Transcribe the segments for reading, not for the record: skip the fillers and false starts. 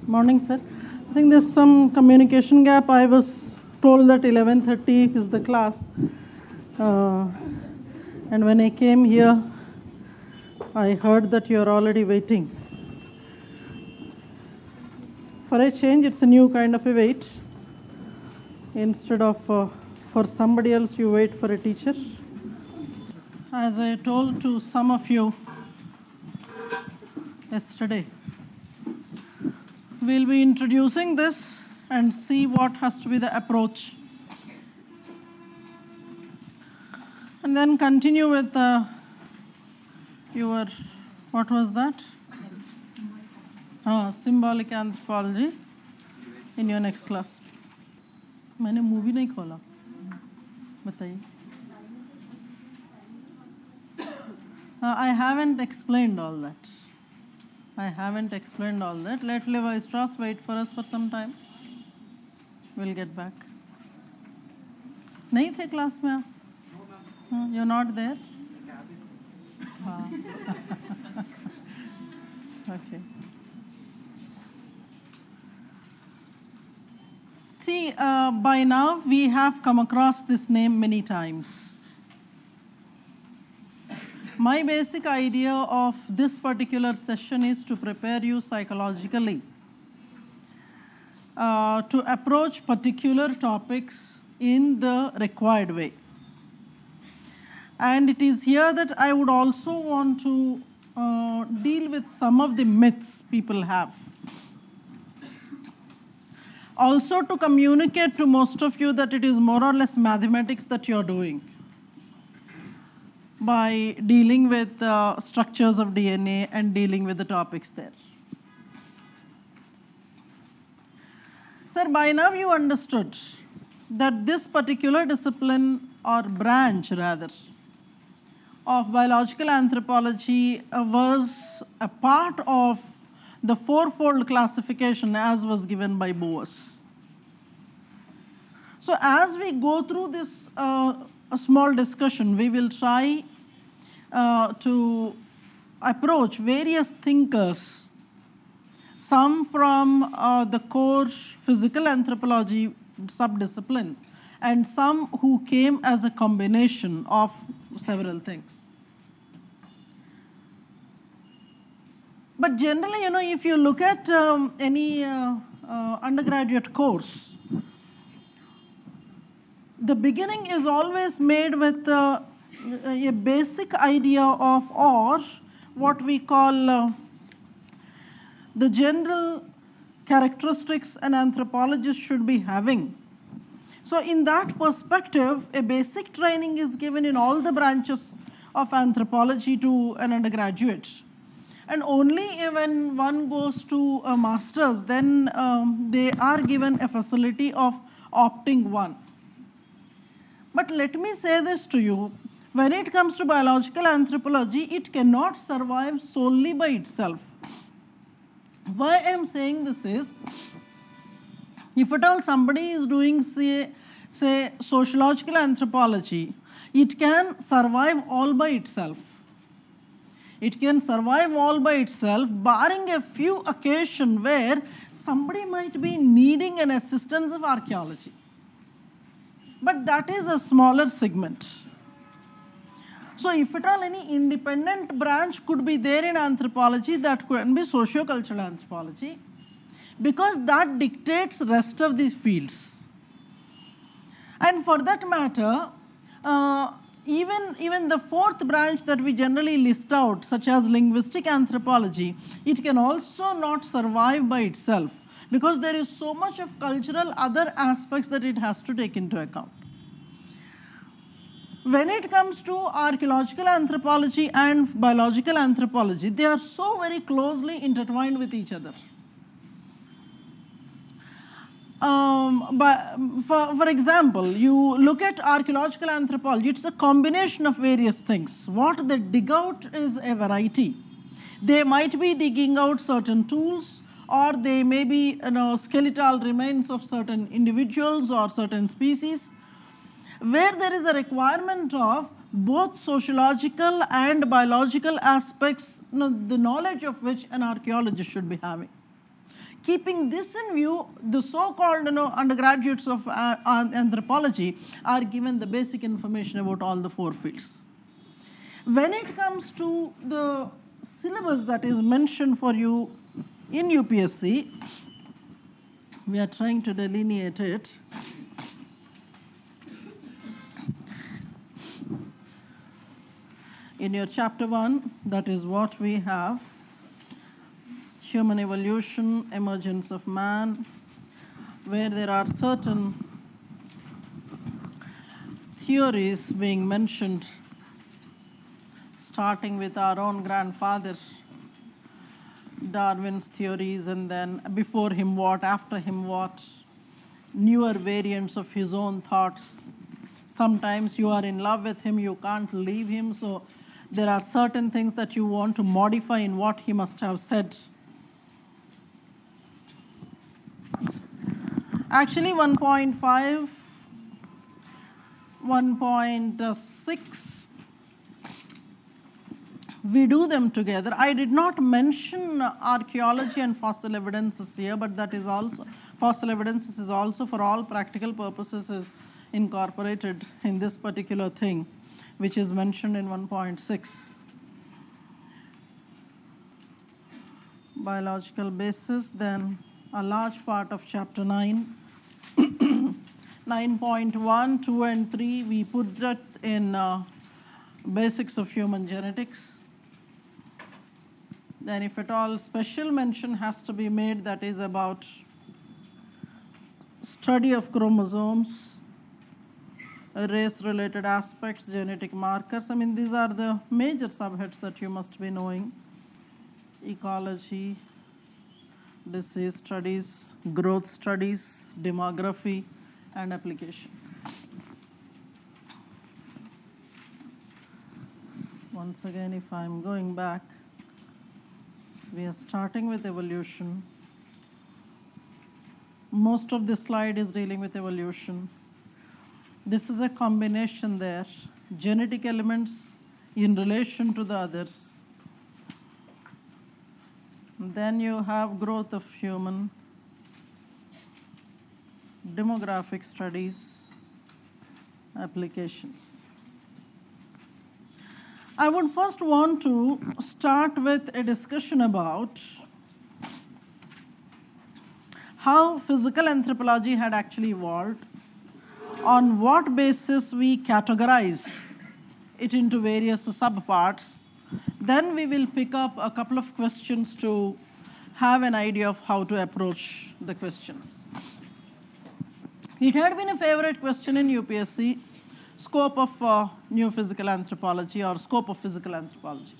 Morning, sir. I think there's some communication gap. I was told that 11:30 is the class. And when I came here, I heard that you're already waiting. For a change, it's a new kind of a wait. Instead of for somebody else, you wait for a teacher. As I told to some of you yesterday, we'll be introducing this and see what has to be the approach. And then continue with your, what was that? Symbolic anthropology in your next class. मैंने movie नहीं खोला, बताइए. I haven't explained all that. Let Levi Strauss wait for us for some time. We'll get back. नहीं थे class में आप? You're not there? Okay. See, by now we have come across this name many times. My basic idea of this particular session is to prepare you psychologically to approach particular topics in the required way. And it is here that I would also want to deal with some of the myths people have. Also to communicate to most of you that it is more or less mathematics that you're doing by dealing with structures of DNA and dealing with the topics there. Sir, by now you understood that this particular discipline or branch rather of biological anthropology was a part of the fourfold classification as was given by Boas. So as we go through this a small discussion, we will try to approach various thinkers, some from the core physical anthropology subdiscipline, and some who came as a combination of several things. But generally, if you look at any undergraduate course, the beginning is always made with a basic idea of, or what we call the general characteristics an anthropologist should be having. So in that perspective, a basic training is given in all the branches of anthropology to an undergraduate. And only when one goes to a master's, then they are given a facility of opting one. But let me say this to you, when it comes to biological anthropology, it cannot survive solely by itself. Why I am saying this is, if at all somebody is doing, say sociological anthropology, it can survive all by itself. It can survive all by itself, barring a few occasions where somebody might be needing an assistance of archaeology. But that is a smaller segment. So if at all any independent branch could be there in anthropology, that could be socio-cultural anthropology, because that dictates rest of these fields. And for that matter, even the fourth branch that we generally list out, such as linguistic anthropology, it can also not survive by itself, because there is so much of cultural other aspects that it has to take into account. When it comes to archaeological anthropology and biological anthropology, they are so very closely intertwined with each other. For example, you look at archaeological anthropology, it's a combination of various things. What they dig out is a variety. They might be digging out certain tools, or they may be skeletal remains of certain individuals or certain species, where there is a requirement of both sociological and biological aspects, the knowledge of which an archaeologist should be having. Keeping this in view, the so-called undergraduates of anthropology are given the basic information about all the 4 fields. When it comes to the syllabus that is mentioned for you in UPSC, we are trying to delineate it. In your chapter 1, that is what we have: human evolution, emergence of man, where there are certain theories being mentioned, starting with our own grandfather, Darwin's theories, and then before him what, after him what, newer variants of his own thoughts. Sometimes you are in love with him, you can't leave him, so there are certain things that you want to modify in what he must have said. Actually, 1.5, 1.6, we do them together. I did not mention archaeology and fossil evidences here, but that is also, fossil evidences is also for all practical purposes is incorporated in this particular thing, which is mentioned in 1.6. Biological basis, then a large part of chapter 9. 9.1, 2, and 3, we put that in basics of human genetics. Then if at all special mention has to be made, that is about study of chromosomes, race-related aspects, genetic markers. I mean, these are the major subheads that you must be knowing: ecology, disease studies, growth studies, demography, and application. Once again, if I'm going back, we are starting with evolution. Most of this slide is dealing with evolution. This is a combination there, genetic elements in relation to the others. Then you have growth of human, demographic studies, applications. I would first want to start with a discussion about how physical anthropology had actually evolved, on what basis we categorize it into various subparts. Then we will pick up a couple of questions to have an idea of how to approach the questions. It had been a favorite question in UPSC, scope of new physical anthropology or scope of physical anthropology.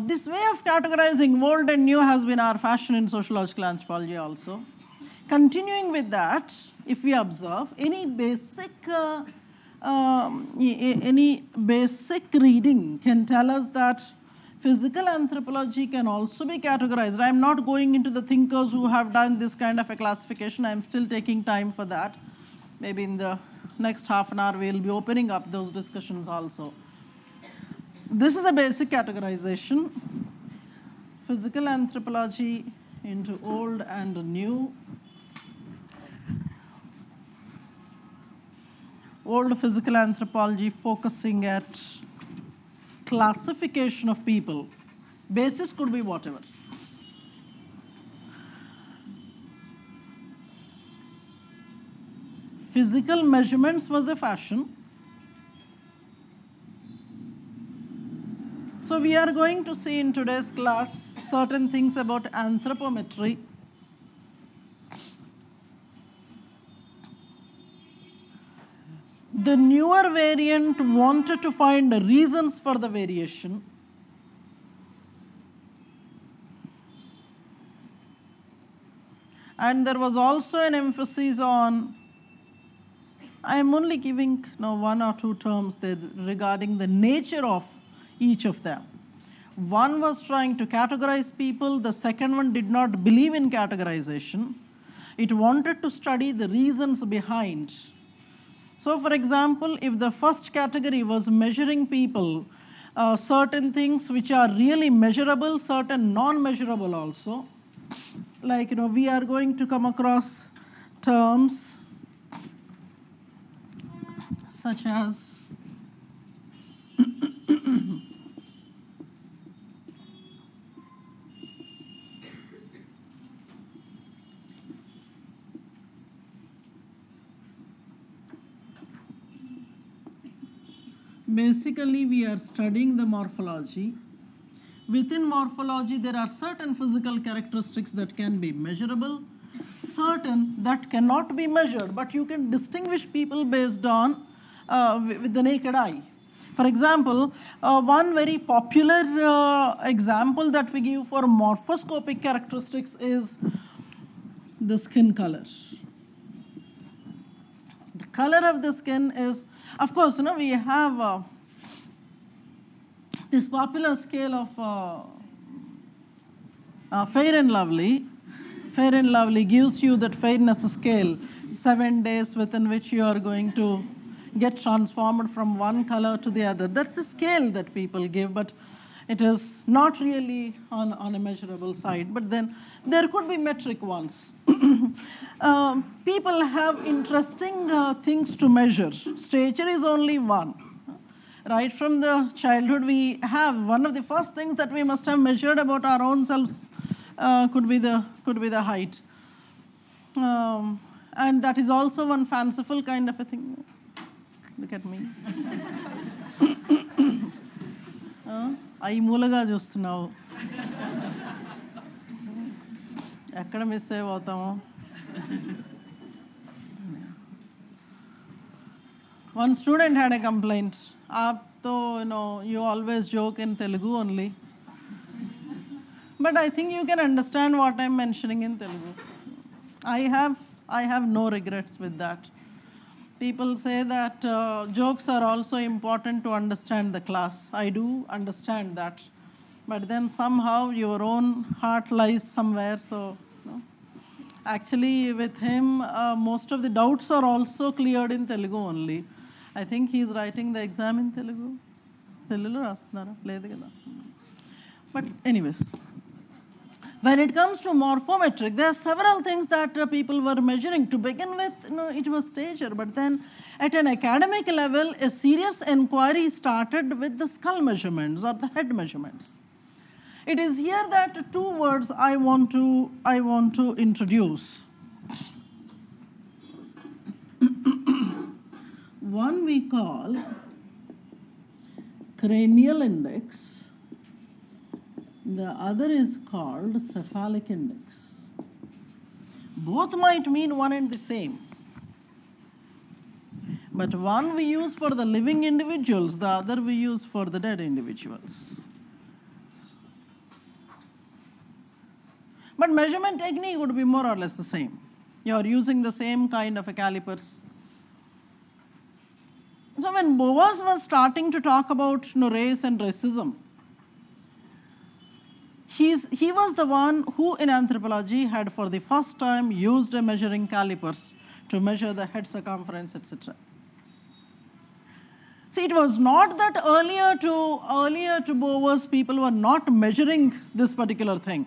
This way of categorizing old and new has been our fashion in sociological anthropology also. Continuing with that, if we observe any basic reading can tell us that physical anthropology can also be categorized. I'm not going into the thinkers who have done this kind of a classification. I'm still taking time for that. Maybe in the next half an hour, we'll be opening up those discussions also. This is a basic categorization. Physical anthropology into old and new. Old physical anthropology focusing at classification of people. Basis could be whatever. Physical measurements was a fashion. So we are going to see in today's class certain things about anthropometry. The newer variant wanted to find reasons for the variation. And there was also an emphasis on, I am only giving now 1 or 2 terms there regarding the nature of each of them. One was trying to categorize people, the second one did not believe in categorization. It wanted to study the reasons behind. So for example, if the first category was measuring people certain things which are really measurable, certain non-measurable also. Like, we are going to come across terms such as basically we are studying the morphology. Within morphology, there are certain physical characteristics that can be measurable, certain that cannot be measured, but you can distinguish people based on with the naked eye. For example, one very popular example that we give for morphoscopic characteristics is the skin color. The color of the skin is, of course, we have this popular scale of Fair and Lovely. Fair and Lovely gives you that fairness scale, 7 days within which you are going to get transformed from one color to the other. That's the scale that people give, but it is not really on a measurable side. But then there could be metric ones. People have interesting things to measure. Stature is only one. Right from the childhood, we have one of the first things that we must have measured about our own selves could be the height, and that is also one fanciful kind of a thing. Look at me. అయి మూలగా చూస్తున్నావు, ఎక్కడ miss అయిపోతాము. One student had a complaint. So, you always joke in Telugu only. But I think you can understand what I'm mentioning in Telugu. I have no regrets with that. People say that jokes are also important to understand the class. I do understand that. But then somehow your own heart lies somewhere. So, actually with him, most of the doubts are also cleared in Telugu only. I think he's writing the exam in Telugu. Telugu rastunara ledhu kada. But anyways, when it comes to morphometric, there are several things that people were measuring. To begin with, it was stature, but then at an academic level, a serious inquiry started with the skull measurements or the head measurements. It is here that two words I want to introduce. One we call cranial index, the other is called cephalic index. Both might mean one and the same, but one we use for the living individuals, the other we use for the dead individuals. But measurement technique would be more or less the same. You are using the same kind of a calipers. So when Boas was starting to talk about race and racism, he was the one who in anthropology had for the first time used a measuring calipers to measure the head circumference, etc. See, it was not that earlier to Boas people were not measuring this particular thing.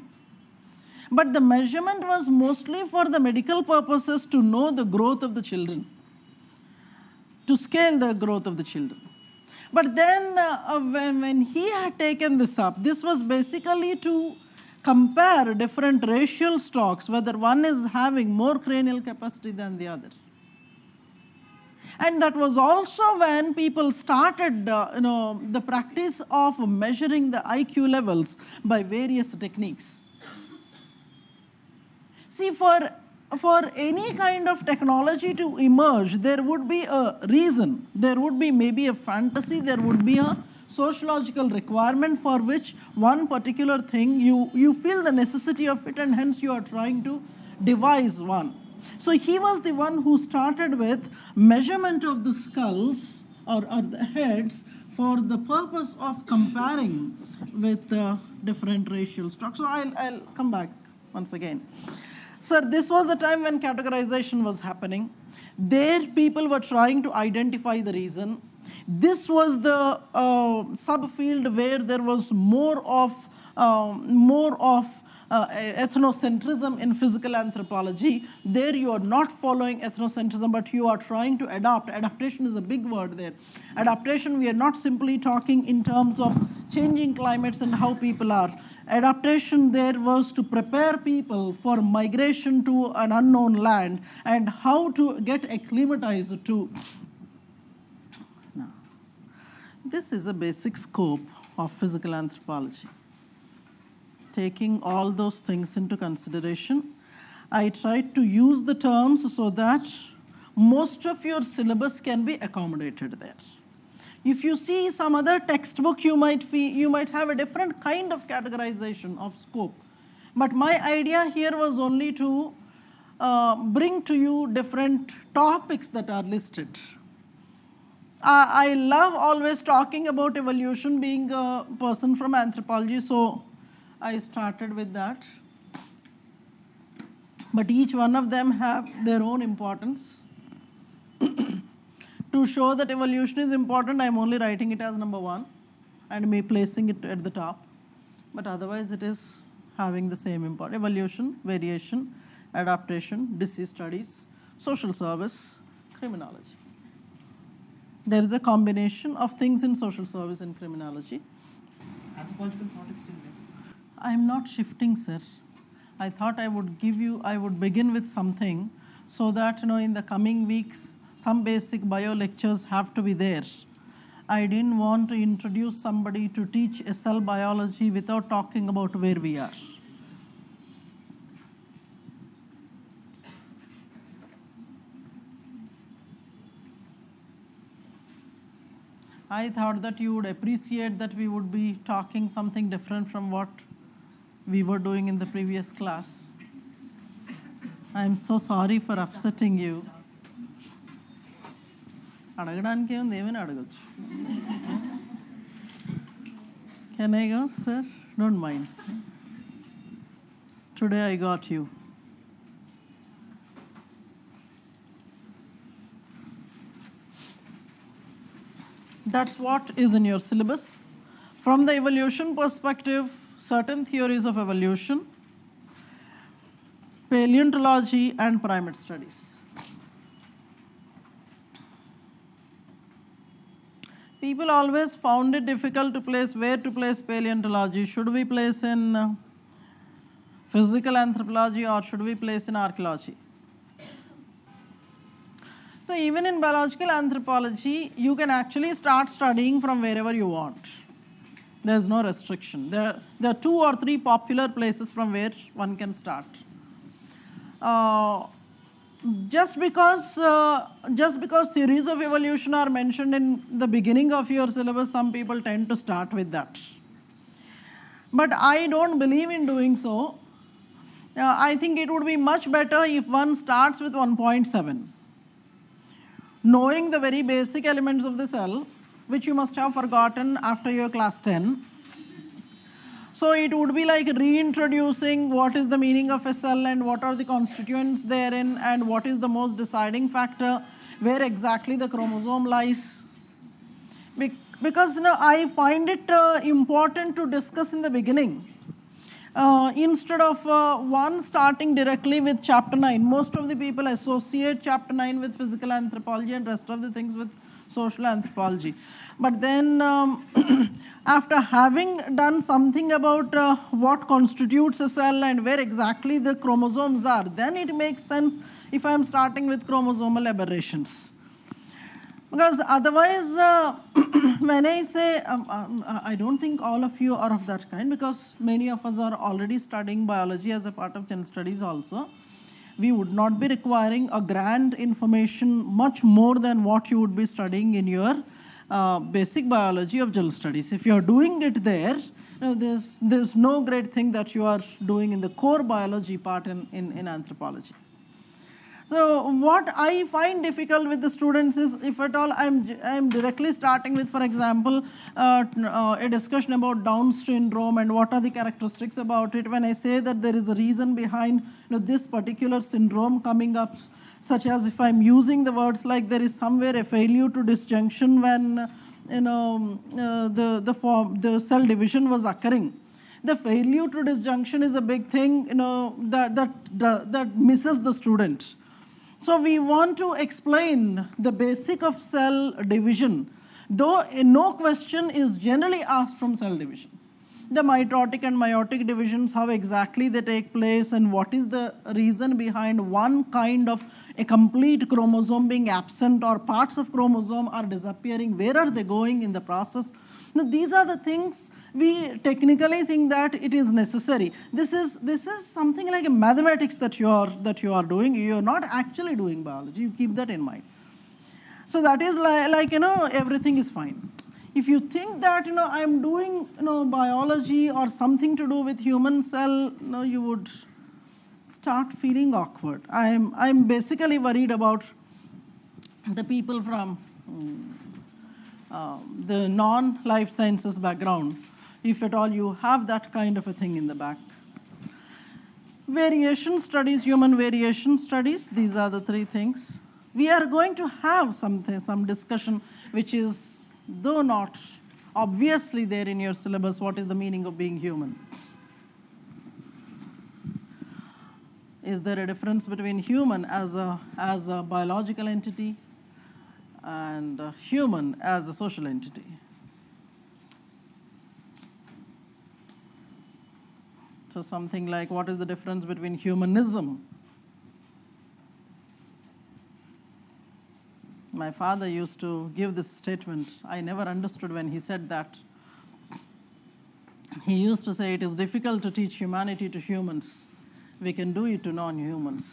But the measurement was mostly for the medical purposes, to know the growth of the children, to scale the growth of the children. But then when he had taken this up, this was basically to compare different racial stocks, whether one is having more cranial capacity than the other. And that was also when people started the practice of measuring the IQ levels by various techniques. See, for any kind of technology to emerge, there would be a reason. There would be maybe a fantasy, there would be a sociological requirement for which one particular thing, you feel the necessity of it, and hence you are trying to devise one. So he was the one who started with measurement of the skulls or the heads for the purpose of comparing with different racial stocks. So I'll come back once again. Sir, this was the time when categorization was happening. There people were trying to identify the reason. This was the subfield where there was more of ethnocentrism in physical anthropology. There you are not following ethnocentrism, but you are trying to adapt. Adaptation is a big word there. Adaptation, we are not simply talking in terms of changing climates and how people are. Adaptation there was to prepare people for migration to an unknown land and how to get acclimatized to. Now, this is a basic scope of physical anthropology. Taking all those things into consideration, I tried to use the terms so that most of your syllabus can be accommodated there. If you see some other textbook, you might have a different kind of categorization of scope. But my idea here was only to bring to you different topics that are listed. I love always talking about evolution, being a person from anthropology, so I started with that. But each one of them have their own importance. To show that evolution is important, I'm only writing it as number 1 and may placing it at the top. But otherwise it is having the same importance. Evolution, variation, adaptation, disease studies, social service, criminology. There is a combination of things in social service and criminology. Anthropological thought is still there. I'm not shifting, sir. I thought I would begin with something so that, in the coming weeks, some basic bio lectures have to be there. I didn't want to introduce somebody to teach cell biology without talking about where we are. I thought that you would appreciate that we would be talking something different from what we were doing in the previous class. I am so sorry for upsetting you. Can I go, sir? Don't mind. Today I got you. That's what is in your syllabus. From the evolution perspective, certain theories of evolution, paleontology, and primate studies. People always found it difficult to place where to place paleontology. Should we place in physical anthropology or should we place in archaeology? So even in biological anthropology, you can actually start studying from wherever you want. There's no restriction. There are 2 or 3 popular places from where one can start. Just because theories of evolution are mentioned in the beginning of your syllabus, some people tend to start with that. But I don't believe in doing so. I think it would be much better if one starts with 1.7. Knowing the very basic elements of the cell, which you must have forgotten after your class 10. So it would be like reintroducing what is the meaning of a cell and what are the constituents therein and what is the most deciding factor, where exactly the chromosome lies. Because I find it important to discuss in the beginning. Instead of one starting directly with chapter 9. Most of the people associate chapter 9 with physical anthropology and rest of the things with social anthropology. But then after having done something about what constitutes a cell and where exactly the chromosomes are, then it makes sense if I am starting with chromosomal aberrations. Because otherwise, when I say, I don't think all of you are of that kind, because many of us are already studying biology as a part of gen studies also. We would not be requiring a grand information much more than what you would be studying in your basic biology of general studies. If you are doing it there, there's no great thing that you are doing in the core biology part in anthropology. So what I find difficult with the students is, if at all I'm directly starting with, for example, a discussion about Down syndrome and what are the characteristics about it. When I say that there is a reason behind this particular syndrome coming up, such as if I'm using the words like there is somewhere a failure to disjunction when the cell division was occurring. The failure to disjunction is a big thing, that misses the student. So we want to explain the basic of cell division, though no question is generally asked from cell division. The mitotic and meiotic divisions, how exactly they take place, and what is the reason behind one kind of a complete chromosome being absent or parts of chromosome are disappearing, where are they going in the process? Now, these are the things we technically think that it is necessary. This is something like a mathematics that you are doing. You are not actually doing biology. You keep that in mind. So that is like everything is fine. If you think that I'm doing biology or something to do with human cell, you would start feeling awkward. I'm basically worried about the people from the non-life sciences background, if at all you have that kind of a thing in the back. Variation studies, human variation studies, these are the three things. We are going to have some discussion which is, though not obviously there in your syllabus, what is the meaning of being human? Is there a difference between human as a biological entity and human as a social entity? So something like, what is the difference between humanism? My father used to give this statement. I never understood when he said that. He used to say, it is difficult to teach humanity to humans. We can do it to non-humans.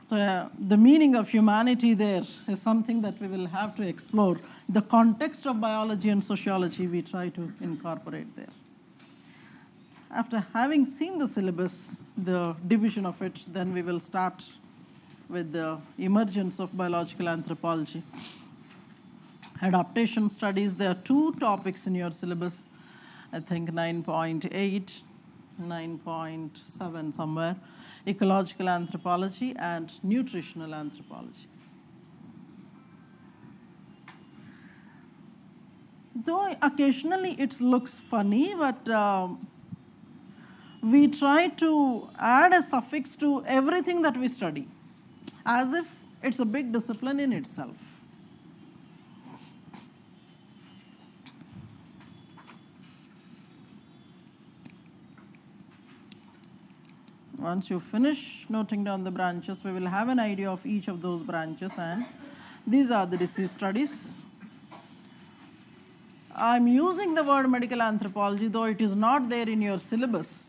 So the meaning of humanity there is something that we will have to explore. The context of biology and sociology we try to incorporate there. After having seen the syllabus, the division of it, then we will start with the emergence of biological anthropology. Adaptation studies, there are two topics in your syllabus, I think 9.8, 9.7 somewhere, ecological anthropology and nutritional anthropology. Though occasionally it looks funny, but we try to add a suffix to everything that we study, as if it's a big discipline in itself. Once you finish noting down the branches, we will have an idea of each of those branches, and these are the disease studies. I'm using the word medical anthropology, though it is not there in your syllabus.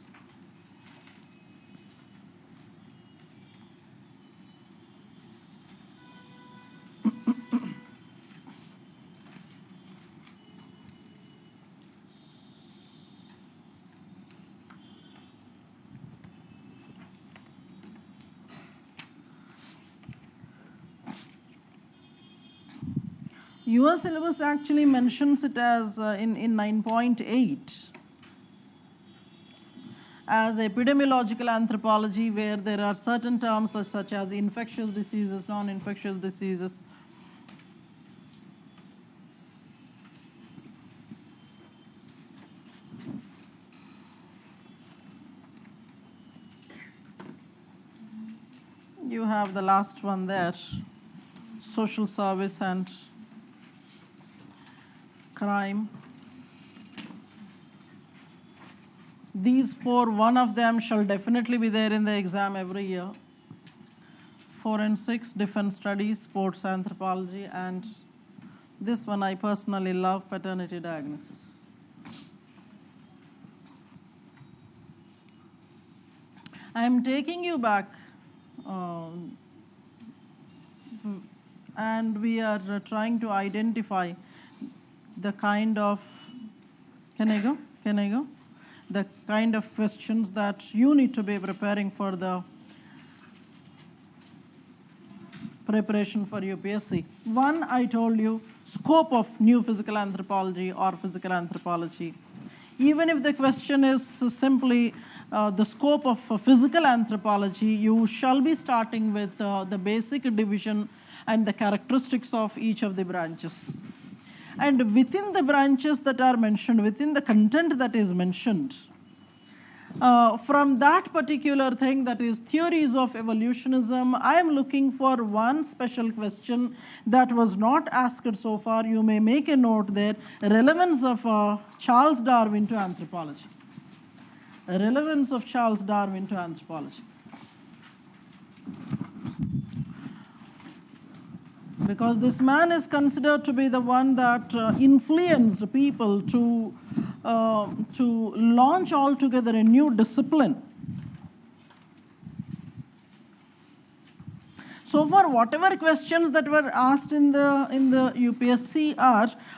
Your syllabus actually mentions it as in 9.8 as epidemiological anthropology, where there are certain terms such as infectious diseases, non-infectious diseases. You have the last one there, social service and crime. These four, one of them shall definitely be there in the exam every year. Forensics, defense studies, sports anthropology, and this one I personally love, paternity diagnosis. I am taking you back, and we are trying to identify the kind of, can I go? The kind of questions that you need to be preparing for the preparation for UPSC. One, I told you, scope of new physical anthropology or physical anthropology. Even if the question is simply the scope of physical anthropology, you shall be starting with the basic division and the characteristics of each of the branches. And within the branches that are mentioned, within the content that is mentioned, from that particular thing, that is theories of evolutionism, I am looking for one special question that was not asked so far. You may make a note there: relevance of Charles Darwin to anthropology. Relevance of Charles Darwin to anthropology. Because this man is considered to be the one that influenced people to launch altogether a new discipline. So far, whatever questions that were asked in the UPSC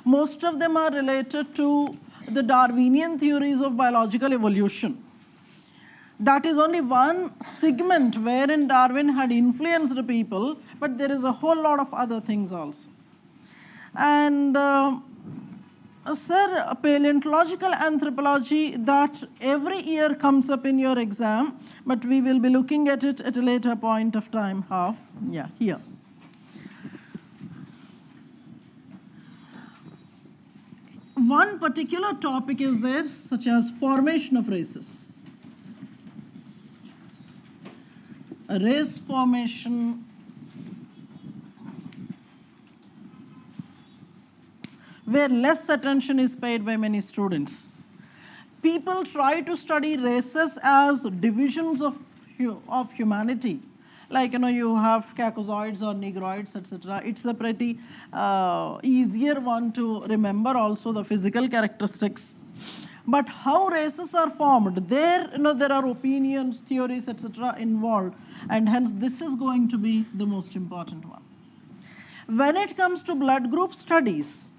most of them are related to the Darwinian theories of biological evolution. That is only one segment wherein Darwin had influenced people, but there is a whole lot of other things also. And sir, paleontological anthropology, that every year comes up in your exam, but we will be looking at it at a later point of time. How? Yeah, here. One particular topic is there, such as formation of races. Race formation, where less attention is paid by many students. People try to study races as divisions of humanity. Like, you have Caucasoids or Negroids, etc. It's a pretty easier one to remember also the physical characteristics. But how races are formed, there are opinions, theories, etc. involved, and hence this is going to be the most important one. When it comes to blood group studies,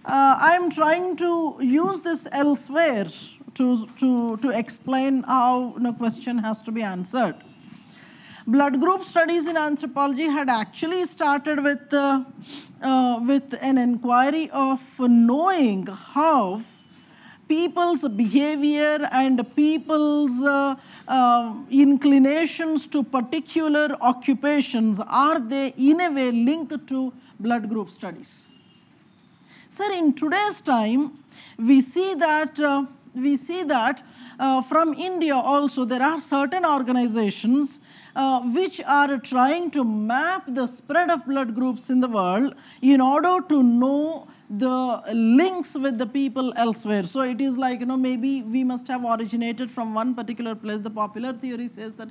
I am trying to use this elsewhere to explain how the question has to be answered. Blood group studies in anthropology had actually started with an inquiry of knowing how people's behavior and people's inclinations to particular occupations, are they in a way linked to blood group studies? Sir, in today's time, we see that from India also there are certain organizations which are trying to map the spread of blood groups in the world in order to know the links with the people elsewhere. So it is like, maybe we must have originated from one particular place. The popular theory says that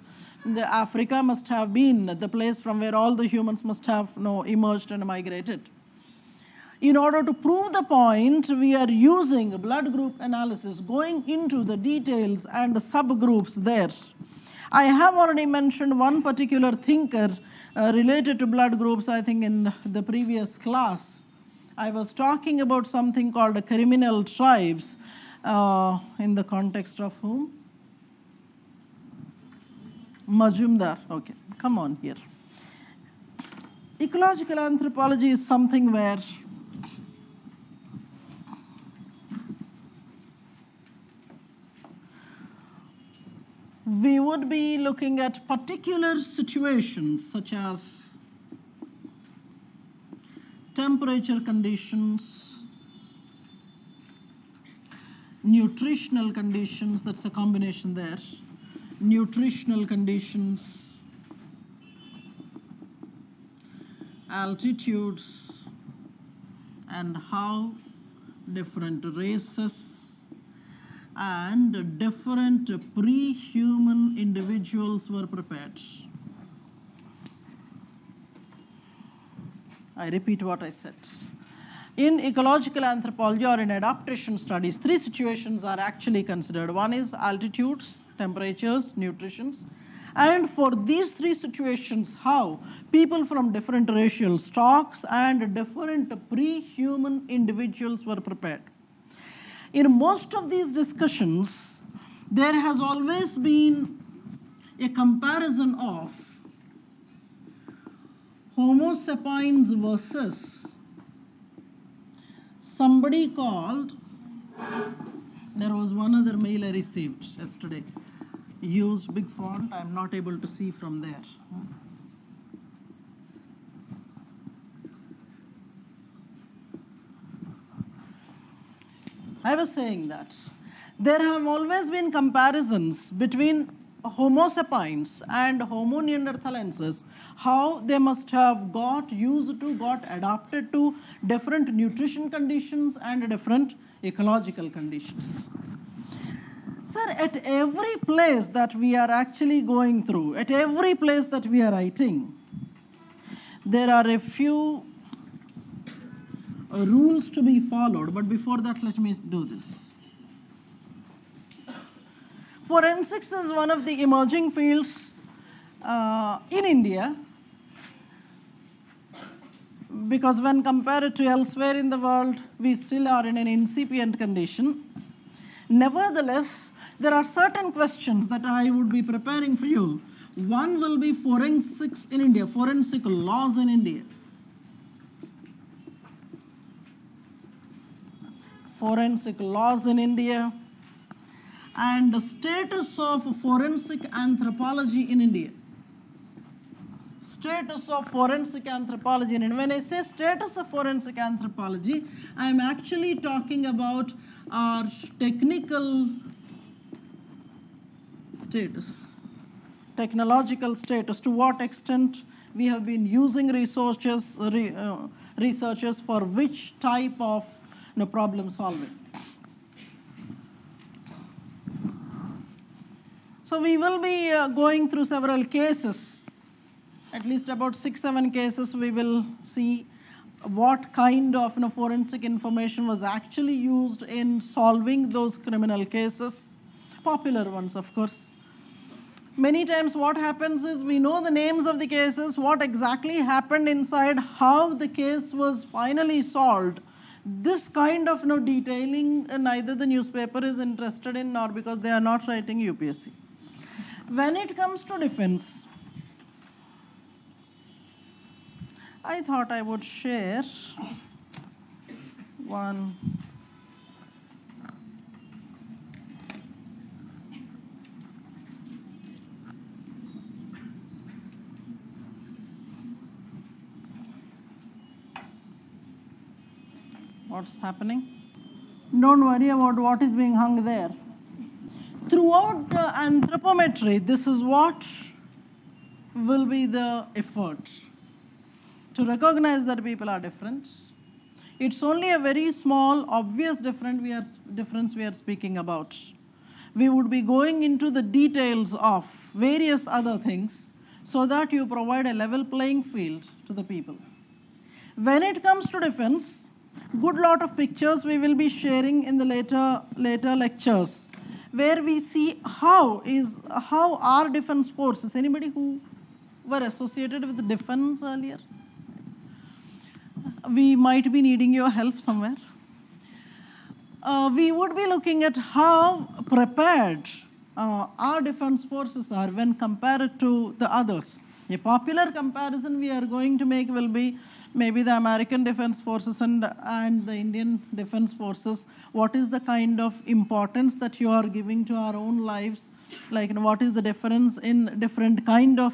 Africa must have been the place from where all the humans must have emerged and migrated. In order to prove the point, we are using blood group analysis, going into the details and subgroups there. I have already mentioned one particular thinker related to blood groups, I think in the previous class. I was talking about something called criminal tribes in the context of whom? Majumdar. Okay, come on here. Ecological anthropology is something where we would be looking at particular situations such as temperature conditions, nutritional conditions, that's a combination there, nutritional conditions, altitudes, and how different races and different pre-human individuals were prepared. I repeat what I said. In ecological anthropology or in adaptation studies, three situations are actually considered. One is altitudes, temperatures, nutritions. And for these three situations, how people from different racial stocks and different pre-human individuals were prepared. In most of these discussions, there has always been a comparison of Homo sapiens versus somebody called, there was one other mail I received yesterday. Use big font, I'm not able to see from there. I was saying that there have always been comparisons between Homo sapiens and Homo neanderthalensis, how they must have got used to, got adapted to different nutrition conditions and different ecological conditions. Sir, at every place that we are actually going through, at every place that we are writing, there are a few rules to be followed, but before that, let me do this. Forensics is one of the emerging fields in India, because when compared to elsewhere in the world, we still are in an incipient condition. Nevertheless, there are certain questions that I would be preparing for you. One will be forensics in India, forensic laws in India. Forensic laws in India, and the status of forensic anthropology in India. Status of forensic anthropology in India. When I say status of forensic anthropology, I am actually talking about our technical status, technological status, to what extent we have been using researchers for which type of problem solving. So we will be going through several cases, at least about 6-7 cases. We will see what kind of forensic information was actually used in solving those criminal cases, popular ones, of course. Many times what happens is we know the names of the cases, what exactly happened inside, how the case was finally solved. This kind of detailing neither the newspaper is interested in, nor because they are not writing UPSC. When it comes to defense, I thought I would share one. What's happening? Don't worry about what is being hung there. Throughout anthropometry, this is what will be the effort, to recognize that people are different. It's only a very small, obvious difference we are speaking about. We would be going into the details of various other things so that you provide a level playing field to the people. When it comes to defense, good lot of pictures we will be sharing in the later lectures, where we see how our defense forces, anybody who were associated with the defense earlier, we might be needing your help somewhere. We would be looking at how prepared our defense forces are when compared to the others. A popular comparison we are going to make will be maybe the American Defense Forces and the Indian Defense Forces. What is the kind of importance that you are giving to our own lives? Like, what is the difference in different kind of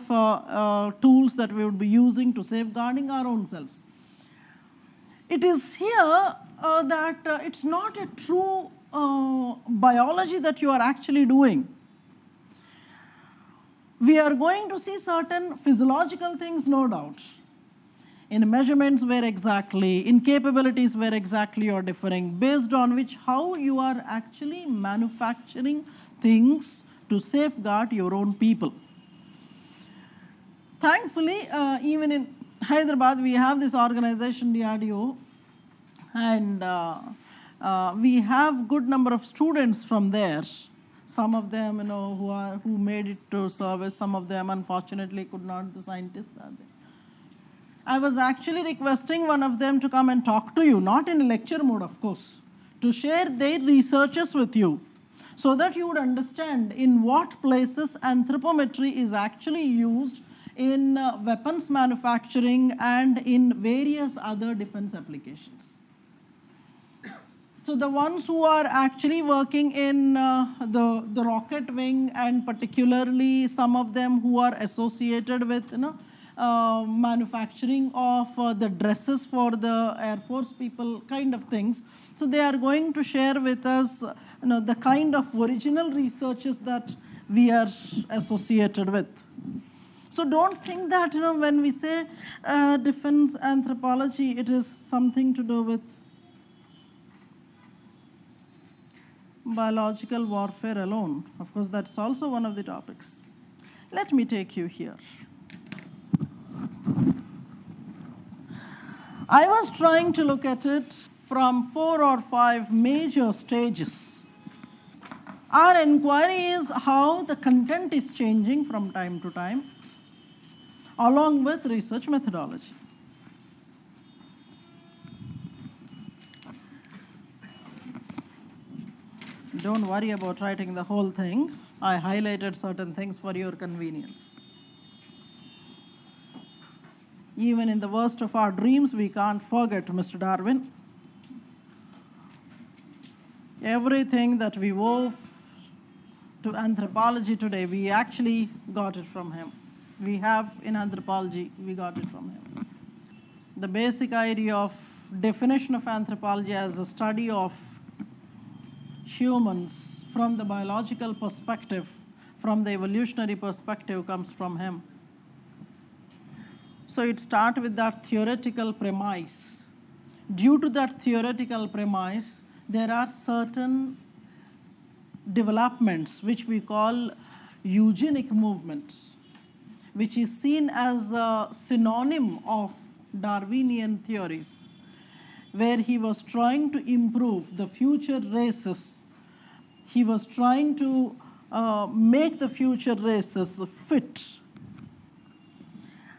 tools that we would be using to safeguarding our own selves? It is here that it's not a true biology that you are actually doing. We are going to see certain physiological things, no doubt. In measurements where exactly, in capabilities where exactly you are differing, based on which how you are actually manufacturing things to safeguard your own people. Thankfully, even in Hyderabad, we have this organization, DRDO, and we have good number of students from there. Some of them, who made it to service. Some of them, unfortunately, could not. The scientists are there. I was actually requesting one of them to come and talk to you, not in a lecture mode, of course, to share their researches with you, so that you would understand in what places anthropometry is actually used in weapons manufacturing and in various other defense applications. So the ones who are actually working in the rocket wing, and particularly some of them who are associated with manufacturing of the dresses for the Air Force people, kind of things. So they are going to share with us the kind of original researches that we are associated with. So don't think that when we say defense anthropology, it is something to do with biological warfare alone. Of course, that's also one of the topics. Let me take you here. I was trying to look at it from 4 or 5 major stages. Our inquiry is how the content is changing from time to time, along with research methodology. Don't worry about writing the whole thing. I highlighted certain things for your convenience. Even in the worst of our dreams, we can't forget Mr. Darwin. Everything that we wove to anthropology today, we actually got it from him. We have in anthropology, we got it from him. The basic idea of definition of anthropology as a study of humans from the biological perspective, from the evolutionary perspective, comes from him. So it starts with that theoretical premise. Due to that theoretical premise, there are certain developments which we call eugenic movement, which is seen as a synonym of Darwinian theories, where he was trying to improve the future races. He was trying to make the future races fit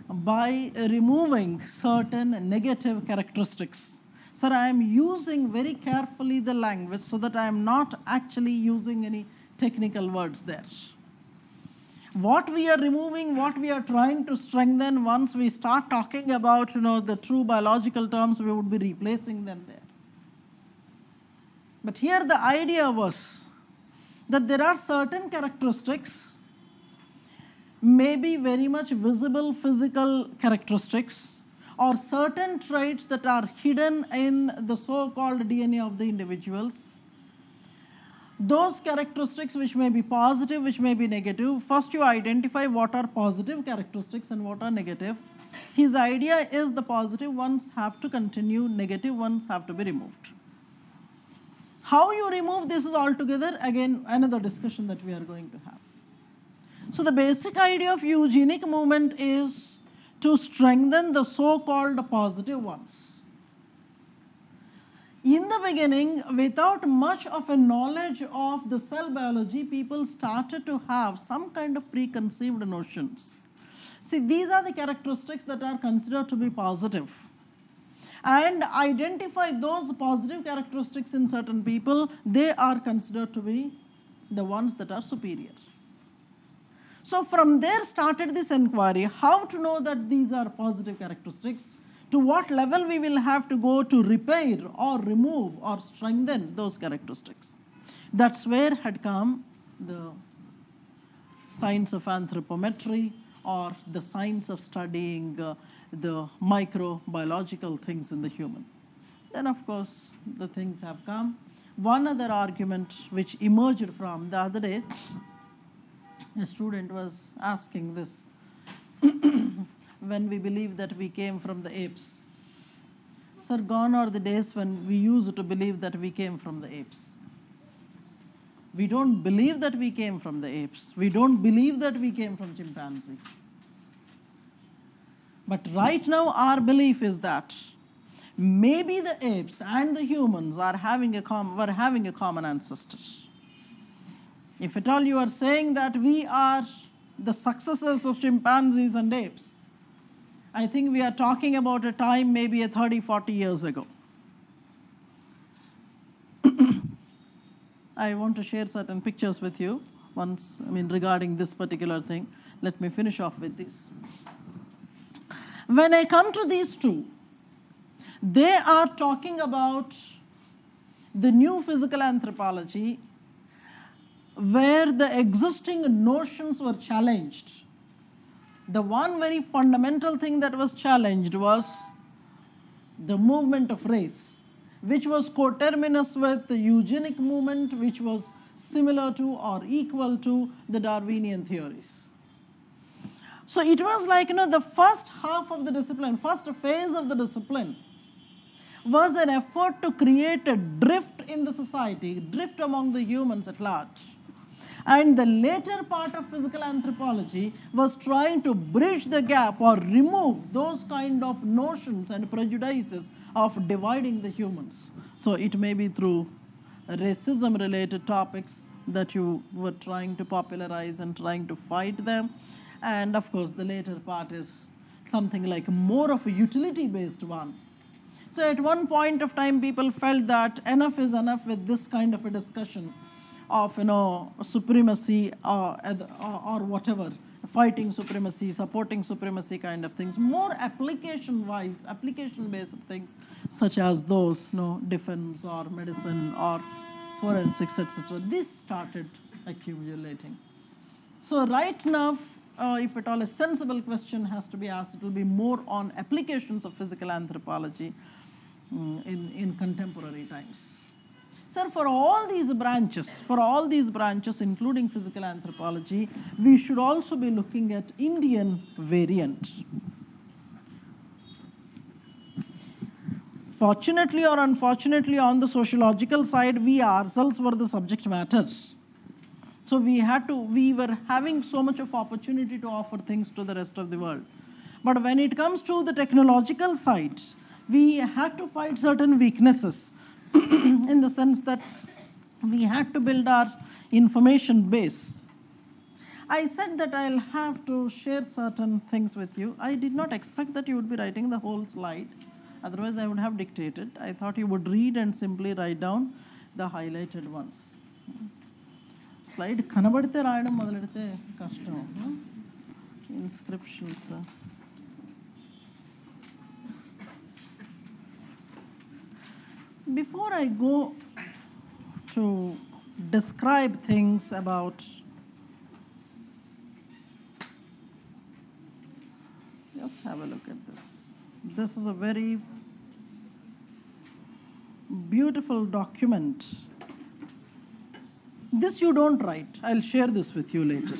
by removing certain negative characteristics. Sir, I am using very carefully the language so that I am not actually using any technical words there. What we are removing, what we are trying to strengthen, once we start talking about the true biological terms, we would be replacing them there. But here the idea was that there are certain characteristics, maybe very much visible physical characteristics, or certain traits that are hidden in the so-called DNA of the individuals. Those characteristics which may be positive, which may be negative, first you identify what are positive characteristics and what are negative. His idea is the positive ones have to continue, negative ones have to be removed. How you remove this is altogether, again, another discussion that we are going to have. So the basic idea of eugenic movement is to strengthen the so-called positive ones. In the beginning, without much of a knowledge of the cell biology, people started to have some kind of preconceived notions. See, these are the characteristics that are considered to be positive. And identify those positive characteristics in certain people, they are considered to be the ones that are superior. So from there started this inquiry, how to know that these are positive characteristics, to what level we will have to go to repair or remove or strengthen those characteristics. That's where had come the science of anthropometry, or the science of studying the microbiological things in the human. Then of course the things have come. One other argument which emerged from the other day, a student was asking this, when we believe that we came from the apes. Sir, gone are the days when we used to believe that we came from the apes. We don't believe that we came from the apes. We don't believe that we came from chimpanzee. But right now our belief is that maybe the apes and the humans were having a common ancestor. If at all you are saying that we are the successors of chimpanzees and apes, I think we are talking about a time maybe 30, 40 years ago. I want to share certain pictures with you once, regarding this particular thing. Let me finish off with this. When I come to these two, they are talking about the new physical anthropology where the existing notions were challenged. The one very fundamental thing that was challenged was the movement of race, which was coterminous with the eugenic movement, which was similar to or equal to the Darwinian theories. So it was like, the first half of the discipline, first phase of the discipline was an effort to create a drift in the society, drift among the humans at large. And the later part of physical anthropology was trying to bridge the gap or remove those kind of notions and prejudices of dividing the humans. So it may be through racism-related topics that you were trying to popularize and trying to fight them. And of course, the later part is something like more of a utility-based one. So at one point of time, people felt that enough is enough with this kind of a discussion of supremacy or whatever, fighting supremacy, supporting supremacy kind of things. More application-wise, application-based things such as those, defense or medicine or forensics, etc. This started accumulating. So right now, if at all a sensible question has to be asked, it will be more on applications of physical anthropology in contemporary times. Sir, for all these branches, including physical anthropology, we should also be looking at Indian variant. Fortunately or unfortunately, on the sociological side, we ourselves were the subject matter. So we were having so much of opportunity to offer things to the rest of the world. But when it comes to the technological side, we had to fight certain weaknesses in the sense that we had to build our information base. I said that I'll have to share certain things with you. I did not expect that you would be writing the whole slide. Otherwise, I would have dictated. I thought you would read and simply write down the highlighted ones. Slide kanabadite raayadam modaledite kashtam. Inscriptions. Before I go to describe things about, just have a look at this. This is a very beautiful document. This you don't write. I'll share this with you later.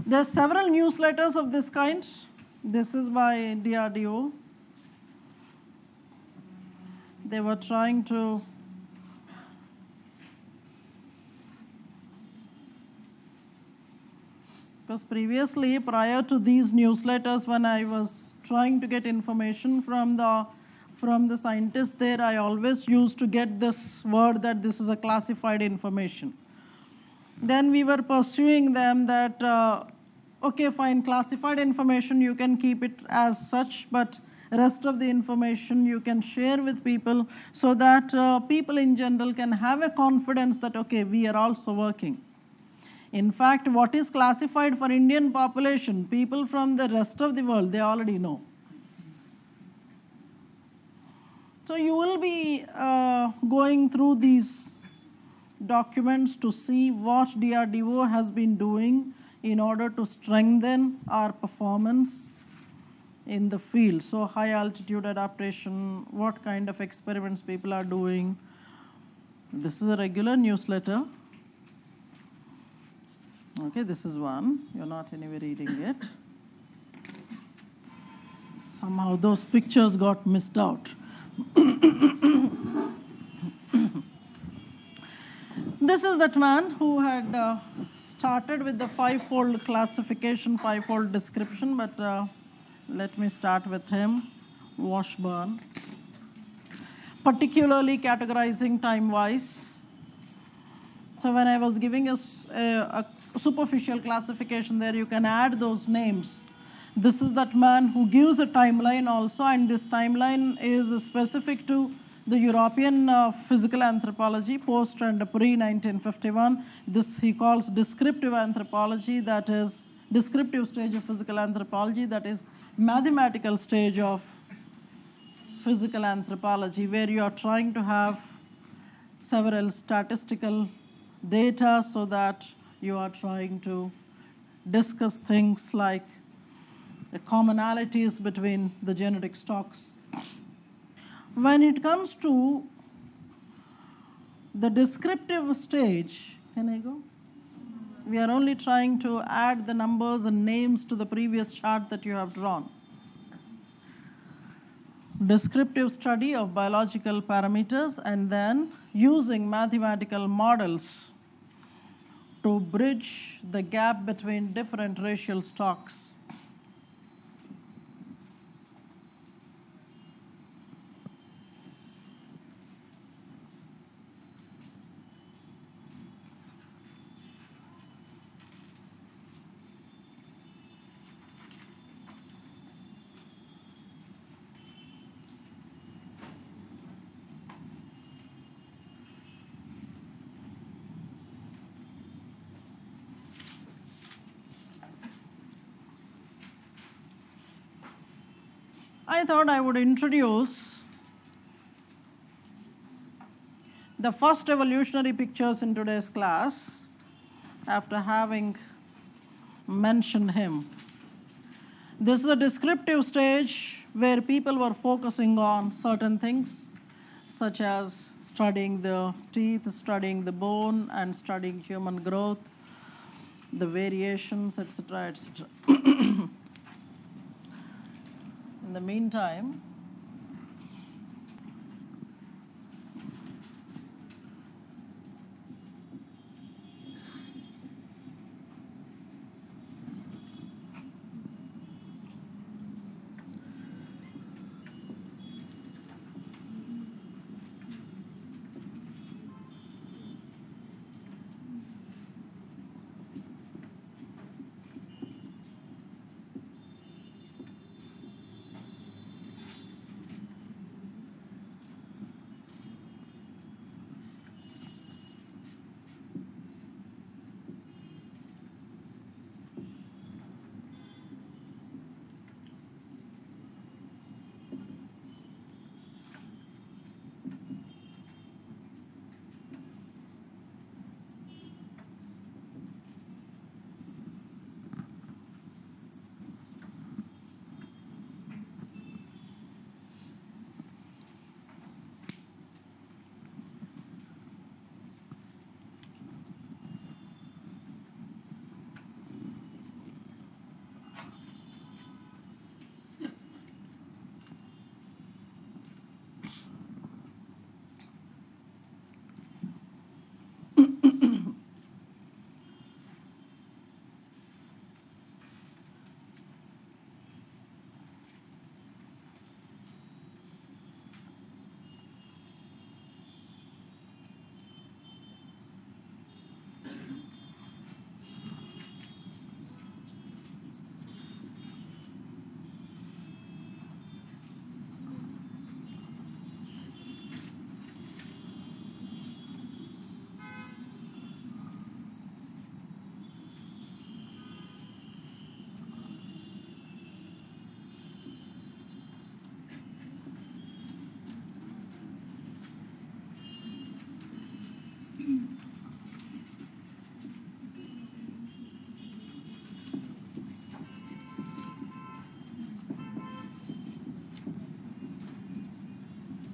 There are several newsletters of this kind. This is by DRDO. They were trying to because previously, prior to these newsletters, when I was trying to get information from the scientists there, I always used to get this word that this is a classified information. Then we were pursuing them that, okay, fine, classified information, you can keep it as such, but rest of the information you can share with people so that people in general can have a confidence that, okay, we are also working. In fact, what is classified for Indian population, people from the rest of the world, they already know. So you will be going through these documents to see what DRDO has been doing in order to strengthen our performance in the field. So high altitude adaptation, what kind of experiments people are doing. This is a regular newsletter. Okay, this is one. You're not anyway reading it. Somehow those pictures got missed out. This is that man who had started with the five-fold classification, five-fold description, but let me start with him. Washburn. Particularly categorizing time-wise. So when I was giving a superficial classification there, you can add those names. This is that man who gives a timeline also, and this timeline is specific to the European physical anthropology, post and pre-1951. This he calls descriptive anthropology, that is descriptive stage of physical anthropology, that is mathematical stage of physical anthropology, where you are trying to have several statistical data so that you are trying to discuss things like the commonalities between the genetic stocks. When it comes to the descriptive stage, can I go? We are only trying to add the numbers and names to the previous chart that you have drawn. Descriptive study of biological parameters and then using mathematical models to bridge the gap between different racial stocks. I thought I would introduce the first evolutionary pictures in today's class after having mentioned him. This is a descriptive stage where people were focusing on certain things, such as studying the teeth, studying the bone, and studying human growth, the variations, etc., etc. In the meantime,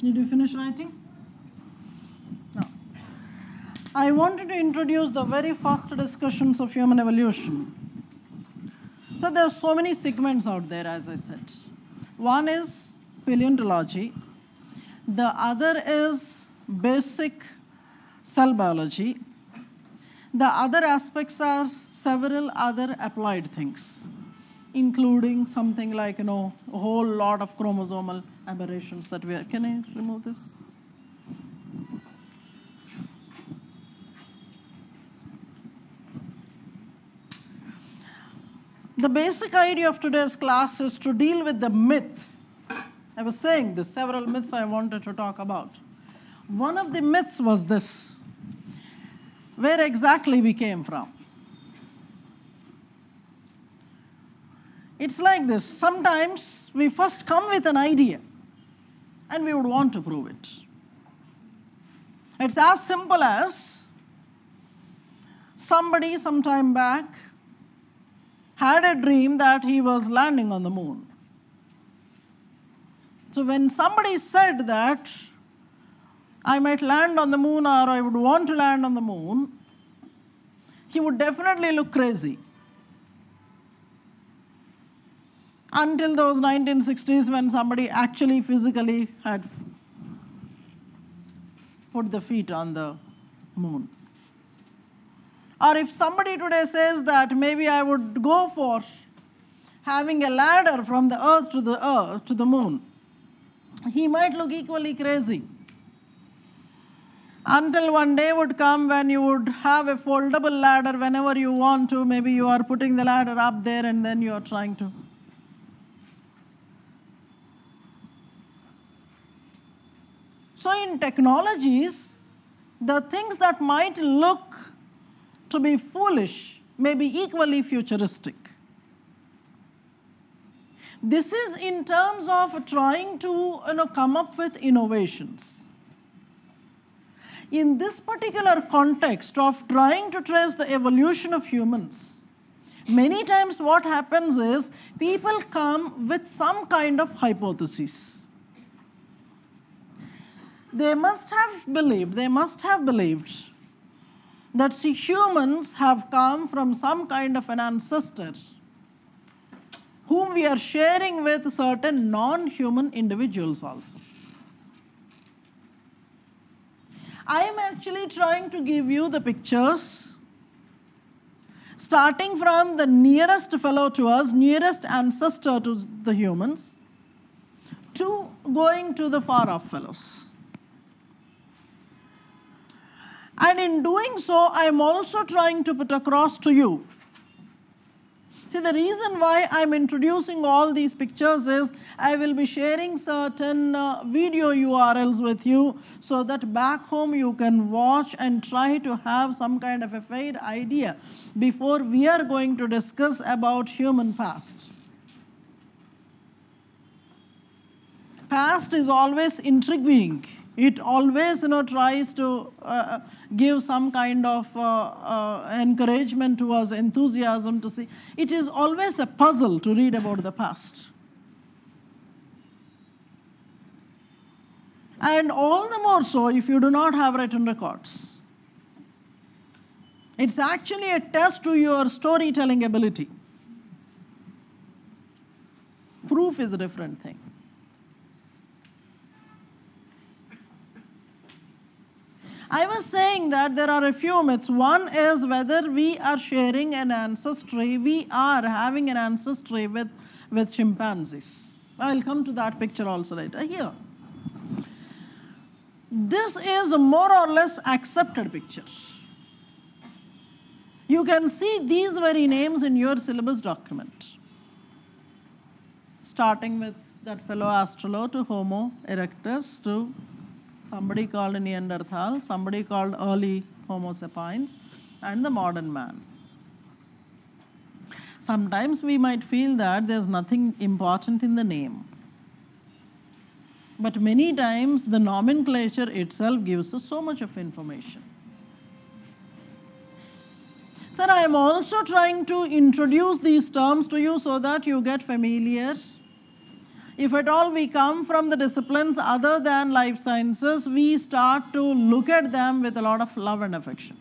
did you finish writing? No. I wanted to introduce the very first discussions of human evolution. So there are so many segments out there, as I said. One is paleontology. The other is basic cell biology. The other aspects are several other applied things, including something like, a whole lot of chromosomal aberrations that we are. Can I remove this? The basic idea of today's class is to deal with the myth I was saying this, several myths I wanted to talk about. One of the myths was this: where exactly we came from. It's like this. Sometimes we first come with an idea and we would want to prove it. It's as simple as somebody some time back had a dream that he was landing on the moon. So when somebody said that I might land on the moon or I would want to land on the moon, he would definitely look crazy. Until those 1960s when somebody actually physically had put the feet on the moon. Or if somebody today says that maybe I would go for having a ladder from the earth to the moon, he might look equally crazy. Until one day would come when you would have a foldable ladder whenever you want to. Maybe you are putting the ladder up there and then you are trying to. So in technologies, the things that might look to be foolish may be equally futuristic. This is in terms of trying to come up with innovations. In this particular context of trying to trace the evolution of humans, many times what happens is people come with some kind of hypothesis. They must have believed that humans have come from some kind of an ancestor whom we are sharing with certain non-human individuals also. I am actually trying to give you the pictures starting from the nearest fellow to us, nearest ancestor to the humans, to going to the far-off fellows. And in doing so, I am also trying to put across to you. See, the reason why I'm introducing all these pictures is I will be sharing certain video URLs with you so that back home you can watch and try to have some kind of a fair idea before we are going to discuss about human past. Past is always intriguing. It always tries to give some kind of encouragement to us, enthusiasm to see. It is always a puzzle to read about the past. And all the more so if you do not have written records. It's actually a test to your storytelling ability. Proof is a different thing. I was saying that there are a few myths. One is whether we are sharing an ancestry, we are having an ancestry with chimpanzees. I'll come to that picture also later. Here. This is a more or less accepted picture. You can see these very names in your syllabus document. Starting with that fellow Astrolo to Homo erectus to somebody called Neanderthal, somebody called early Homo sapiens, and the modern man. Sometimes we might feel that there's nothing important in the name. But many times the nomenclature itself gives us so much of information. Sir, I am also trying to introduce these terms to you so that you get familiar. If at all we come from the disciplines other than life sciences, we start to look at them with a lot of love and affection.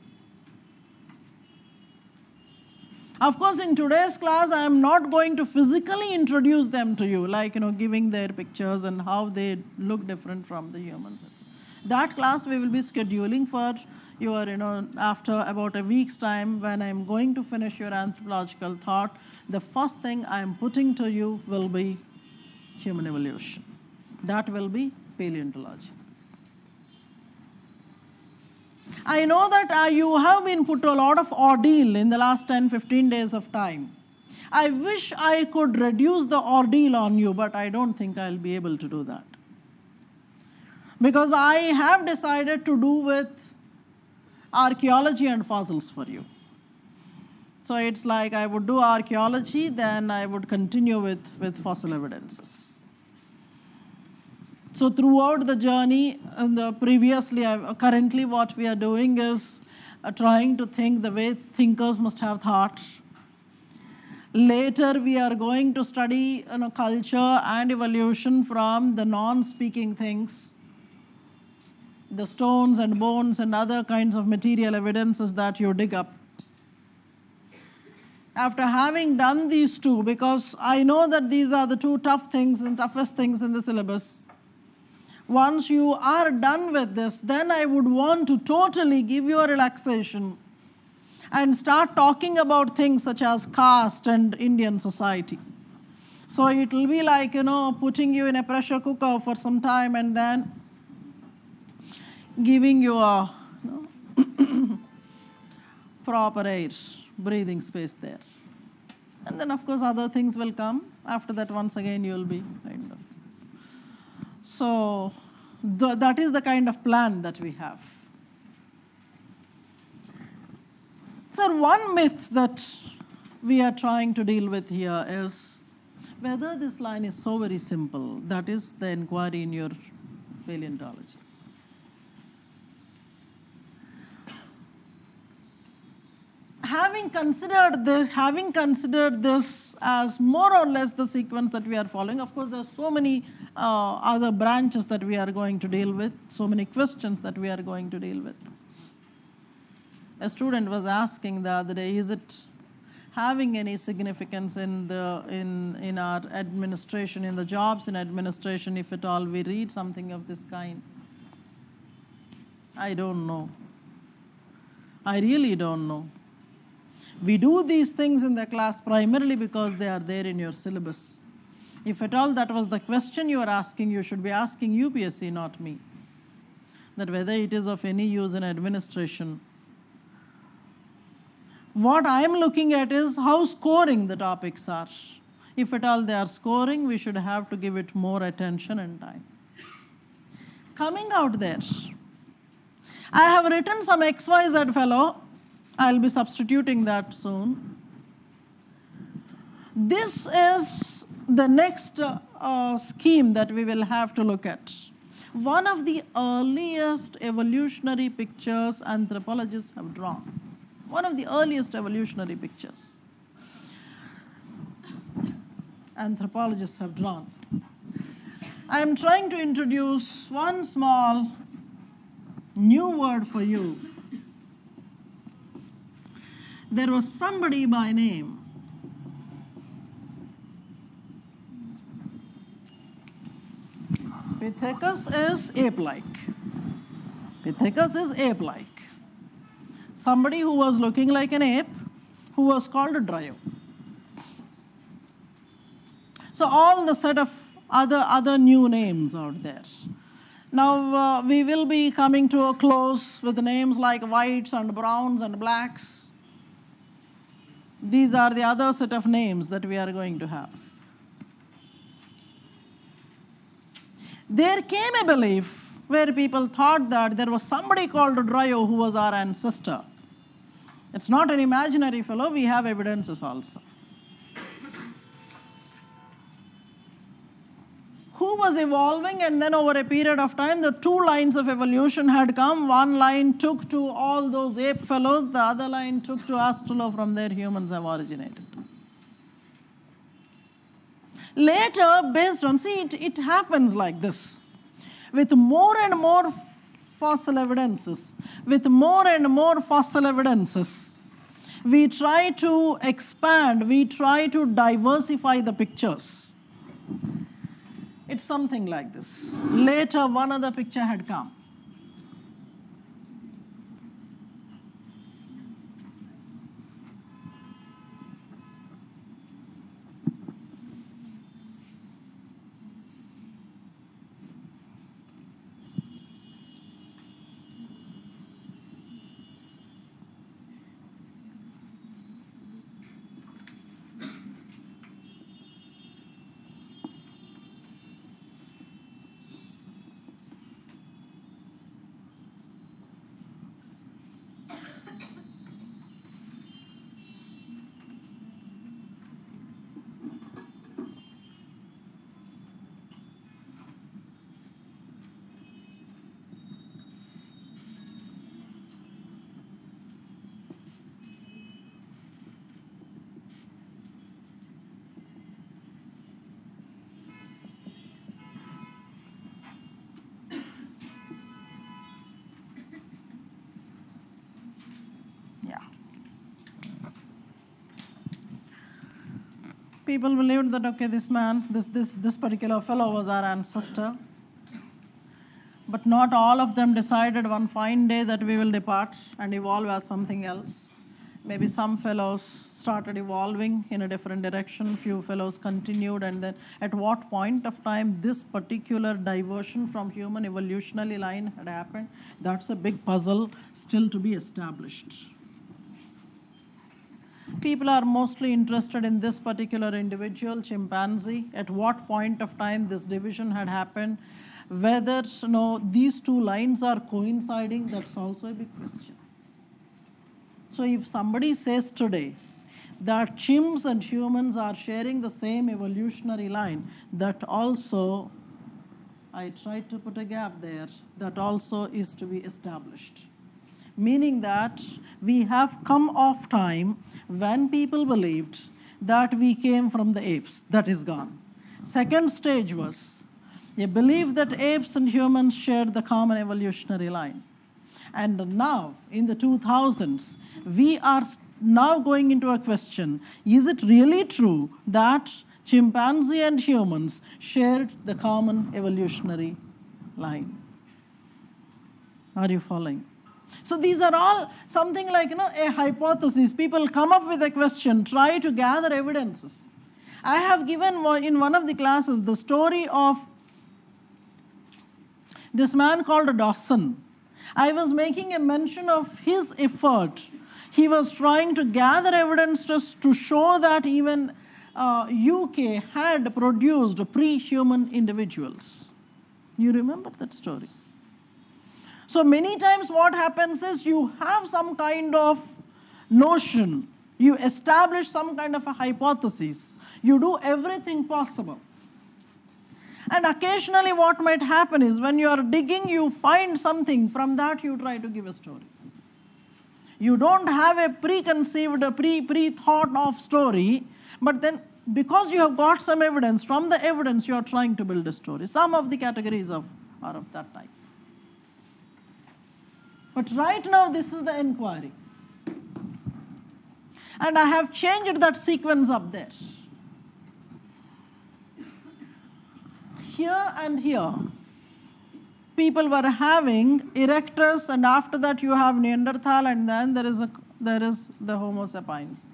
Of course, in today's class, I am not going to physically introduce them to you, like giving their pictures and how they look different from the humans. That class we will be scheduling for your, after about a week's time when I am going to finish your anthropological thought. The first thing I am putting to you will be human evolution. That will be paleontology. I know that you have been put to a lot of ordeal in the last 10-15 days of time I wish I could reduce the ordeal on you, but I don't think I'll be able to do that. Because I have decided to do with archaeology and fossils for you. So it's like I would do archaeology, then I would continue with fossil evidences. So throughout the journey, currently what we are doing is trying to think the way thinkers must have thought. Later, we are going to study culture and evolution from the non-speaking things, the stones and bones and other kinds of material evidences that you dig up. After having done these two, because I know that these are the two tough things and toughest things in the syllabus, once you are done with this, then I would want to totally give you a relaxation and start talking about things such as caste and Indian society. So it will be like, putting you in a pressure cooker for some time and then giving you a proper air, breathing space there. And then, of course, other things will come. After that, once again, you will be kind of. So that is the kind of plan that we have. Sir, one myth that we are trying to deal with here is whether this line is so very simple. That is the inquiry in your paleontology. Having considered this as more or less the sequence that we are following, of course, there are so many other branches that we are going to deal with, so many questions that we are going to deal with. A student was asking the other day, is it having any significance in our administration, in the jobs in administration, if at all we read something of this kind? I don't know. I really don't know. We do these things in the class primarily because they are there in your syllabus. If at all that was the question you are asking, you should be asking UPSC, not me. That whether it is of any use in administration. What I am looking at is how scoring the topics are. If at all they are scoring, we should have to give it more attention and time. Coming out there, I have written some XYZ fellow. I'll be substituting that soon. This is the next scheme that we will have to look at. One of the earliest evolutionary pictures anthropologists have drawn. One of the earliest evolutionary pictures anthropologists have drawn. I am trying to introduce one small new word for you. There was somebody by name Pithecanthropus is ape-like. Pithecanthropus is ape-like. Somebody who was looking like an ape, who was called a Dryo. So all the set of other new names out there. Now we will be coming to a close with names like whites and browns and blacks. These are the other set of names that we are going to have. There came a belief where people thought that there was somebody called Dryo who was our ancestor. It's not an imaginary fellow, we have evidences also. Who was evolving, and then over a period of time, the two lines of evolution had come. One line took to all those ape fellows, the other line took to Australo, from there humans have originated. Later, based on, it happens like this. With more and more fossil evidences, we try to expand, we try to diversify the pictures. It's something like this. Later, one other picture had come. People believed that, okay, this man, this particular fellow was our ancestor. But not all of them decided one fine day that we will depart and evolve as something else. Maybe some fellows started evolving in a different direction, few fellows continued, and then at what point of time this particular diversion from human evolutionary line had happened, that's a big puzzle still to be established. People are mostly interested in this particular individual, chimpanzee, at what point of time this division had happened. Whether these two lines are coinciding, that's also a big question. So if somebody says today that chimps and humans are sharing the same evolutionary line, that also, I tried to put a gap there, that also is to be established. Meaning that we have come off time when people believed that we came from the apes. That is gone. Second stage was a belief that apes and humans shared the common evolutionary line. And now, in the 2000s, we are now going into a question, is it really true that chimpanzee and humans shared the common evolutionary line? Are you following? So these are all something like a hypothesis. People come up with a question, try to gather evidences. I have given in one of the classes the story of this man called Dawson. I was making a mention of his effort. He was trying to gather evidence to show that even UK had produced pre-human individuals. You remember that story? So many times what happens is you have some kind of notion, you establish some kind of a hypothesis, you do everything possible. And occasionally what might happen is when you are digging, you find something, from that you try to give a story. You don't have a preconceived, pre-thought of story, but then because you have got some evidence, from the evidence you are trying to build a story. Some of the categories are of that type. But right now this is the inquiry. And I have changed that sequence up there. Here and here, people were having erectus, and after that you have Neanderthal, and then there is the Homo sapiens.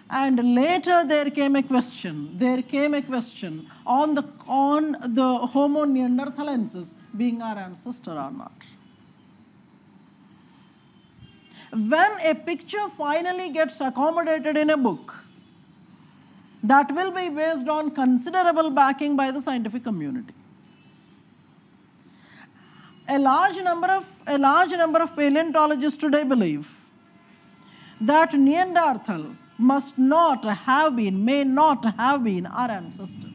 And later there came a question on the Homo neanderthalensis being our ancestor or not. When a picture finally gets accommodated in a book, that will be based on considerable backing by the scientific community. A large number of paleontologists today believe that Neanderthal may not have been our ancestor.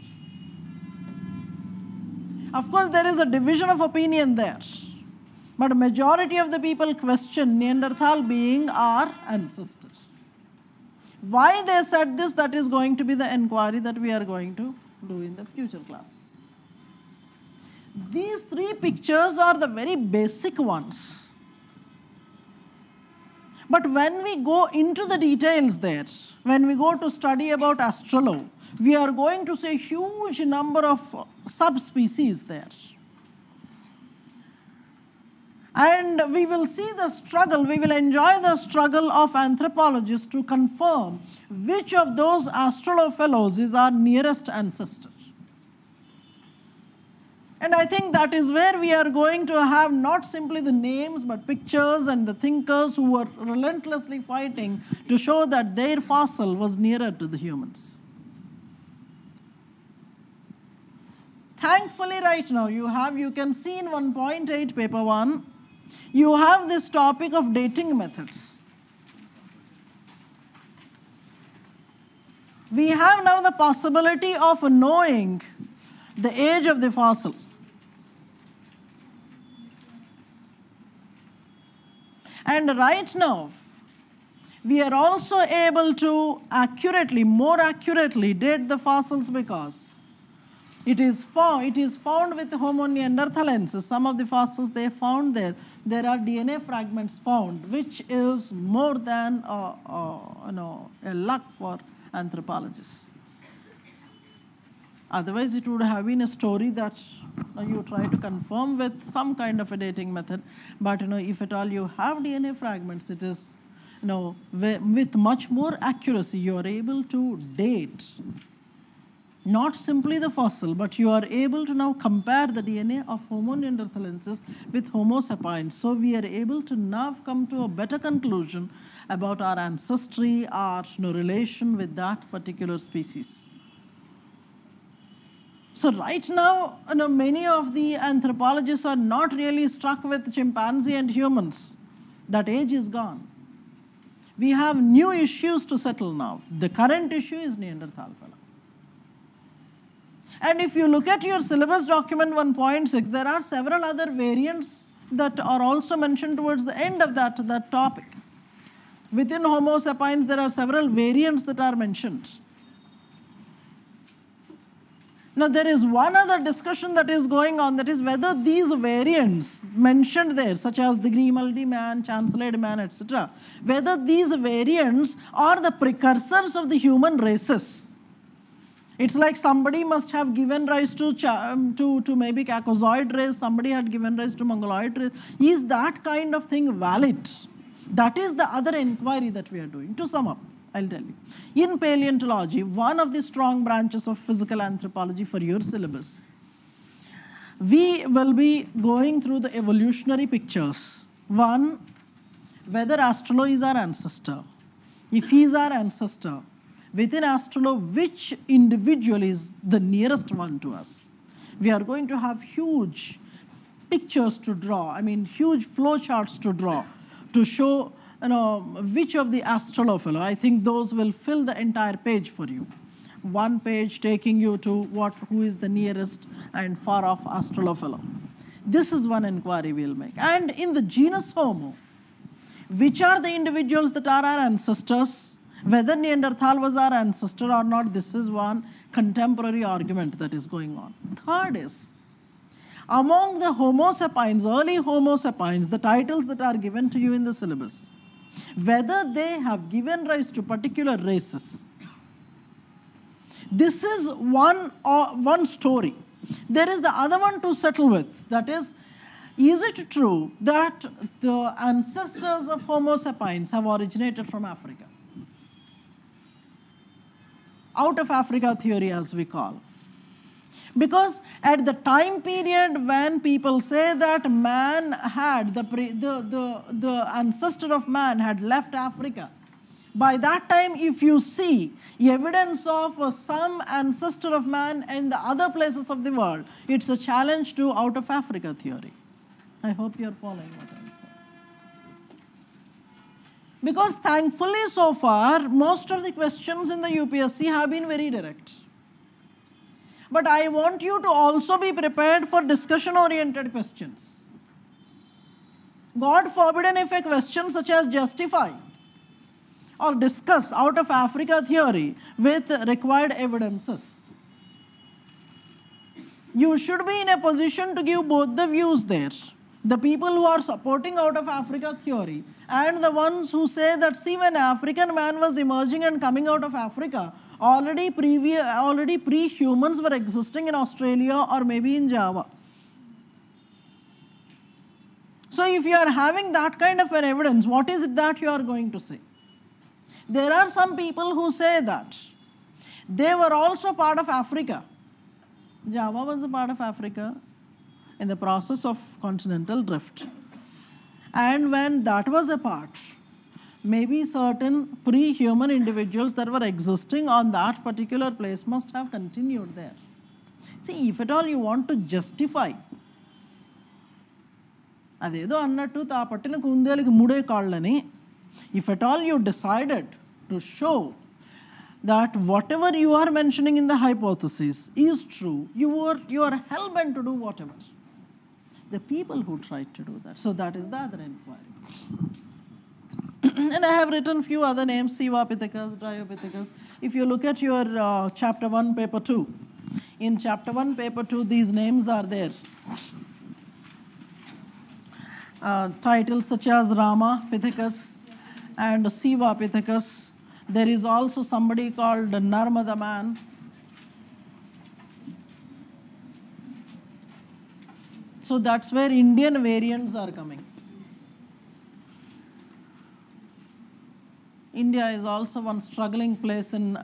Of course, there is a division of opinion there, but a majority of the people question Neanderthal being our ancestor. Why they said this, that is going to be the inquiry that we are going to do in the future classes. These three pictures are the very basic ones. But when we go into the details there, when we go to study about Australo, we are going to see a huge number of subspecies there. And we will see the struggle, we will enjoy the struggle of anthropologists to confirm which of those Australofellows is our nearest ancestor. And I think that is where we are going to have not simply the names, but pictures and the thinkers who were relentlessly fighting to show that their fossil was nearer to the humans. Thankfully, right now, you can see in 1.8 paper 1, you have this topic of dating methods. We have now the possibility of knowing the age of the fossil. And right now, we are also able to more accurately date the fossils because it is found with Homo neanderthalensis. Some of the fossils they found there are DNA fragments found, which is more than a luck for anthropologists. Otherwise, it would have been a story that you try to confirm with some kind of a dating method. But if at all you have DNA fragments, it is, with much more accuracy, you are able to date not simply the fossil, but you are able to now compare the DNA of Homo neanderthalensis with Homo sapiens. So we are able to now come to a better conclusion about our ancestry, our relation with that particular species. So right now, many of the anthropologists are not really struck with chimpanzee and humans. That age is gone. We have new issues to settle now. The current issue is Neanderthal fellow. And if you look at your syllabus document 1.6, there are several other variants that are also mentioned towards the end of that topic. Within Homo sapiens, there are several variants that are mentioned. Now, there is one other discussion that is going on, that is whether these variants mentioned there, such as the Grimaldi man, Chanceled man, etc., whether these variants are the precursors of the human races. It's like somebody must have given rise to maybe Caucasoid race, somebody had given rise to Mongoloid race. Is that kind of thing valid? That is the other inquiry that we are doing. To sum up, I'll tell you. In paleontology, one of the strong branches of physical anthropology for your syllabus, we will be going through the evolutionary pictures. One, whether Astrolo is our ancestor. If he is our ancestor, within Astrolo, which individual is the nearest one to us? We are going to have huge pictures to draw, huge flow charts to draw, to show which of the Astrolo fellow. I think those will fill the entire page for you. One page taking you to who is the nearest and far off Astrolo fellow. This is one inquiry we'll make. And in the genus Homo, which are the individuals that are our ancestors? Whether Neanderthal was our ancestor or not, this is one contemporary argument that is going on. Third is, among the Homo sapiens, early Homo sapiens, the titles that are given to you in the syllabus, whether they have given rise to particular races. This is one story. There is the other one to settle with. That is it true that the ancestors of Homo sapiens have originated from Africa? Out of Africa theory, as we call. Because at the time period when people say that man had, the ancestor of man had left Africa, by that time, if you see evidence of some ancestor of man in the other places of the world, it's a challenge to out of Africa theory. I hope you're following what I'm saying. Because thankfully so far, most of the questions in the UPSC have been very direct. But I want you to also be prepared for discussion-oriented questions. God forbid if a question such as justify or discuss out of Africa theory with required evidences. You should be in a position to give both the views there. The people who are supporting out of Africa theory and the ones who say that, see, when African man was emerging and coming out of Africa, already pre-humans were existing in Australia or maybe in Java. So if you are having that kind of an evidence, what is it that you are going to say? There are some people who say that they were also part of Africa. Java was a part of Africa in the process of continental drift. And when that was a part, maybe certain pre-human individuals that were existing on that particular place must have continued there. See, if at all you want to justify, అదేదో అన్నట్టు తా పట్టిన కుందేలుకి మూడే కాళ్ళని, if at all you decided to show that whatever you are mentioning in the hypothesis is true, you are hell-bent to do whatever. The people who tried to do that. So that is the other inquiry. And I have written few other names, Sivapithecus, Dryopithecus. If you look at your chapter 1, paper 2, in chapter 1, paper 2, these names are there. Titles such as Rama Pithecus and Sivapithecus. There is also somebody called Narmada man. So that's where Indian variants are coming. India is also one struggling place in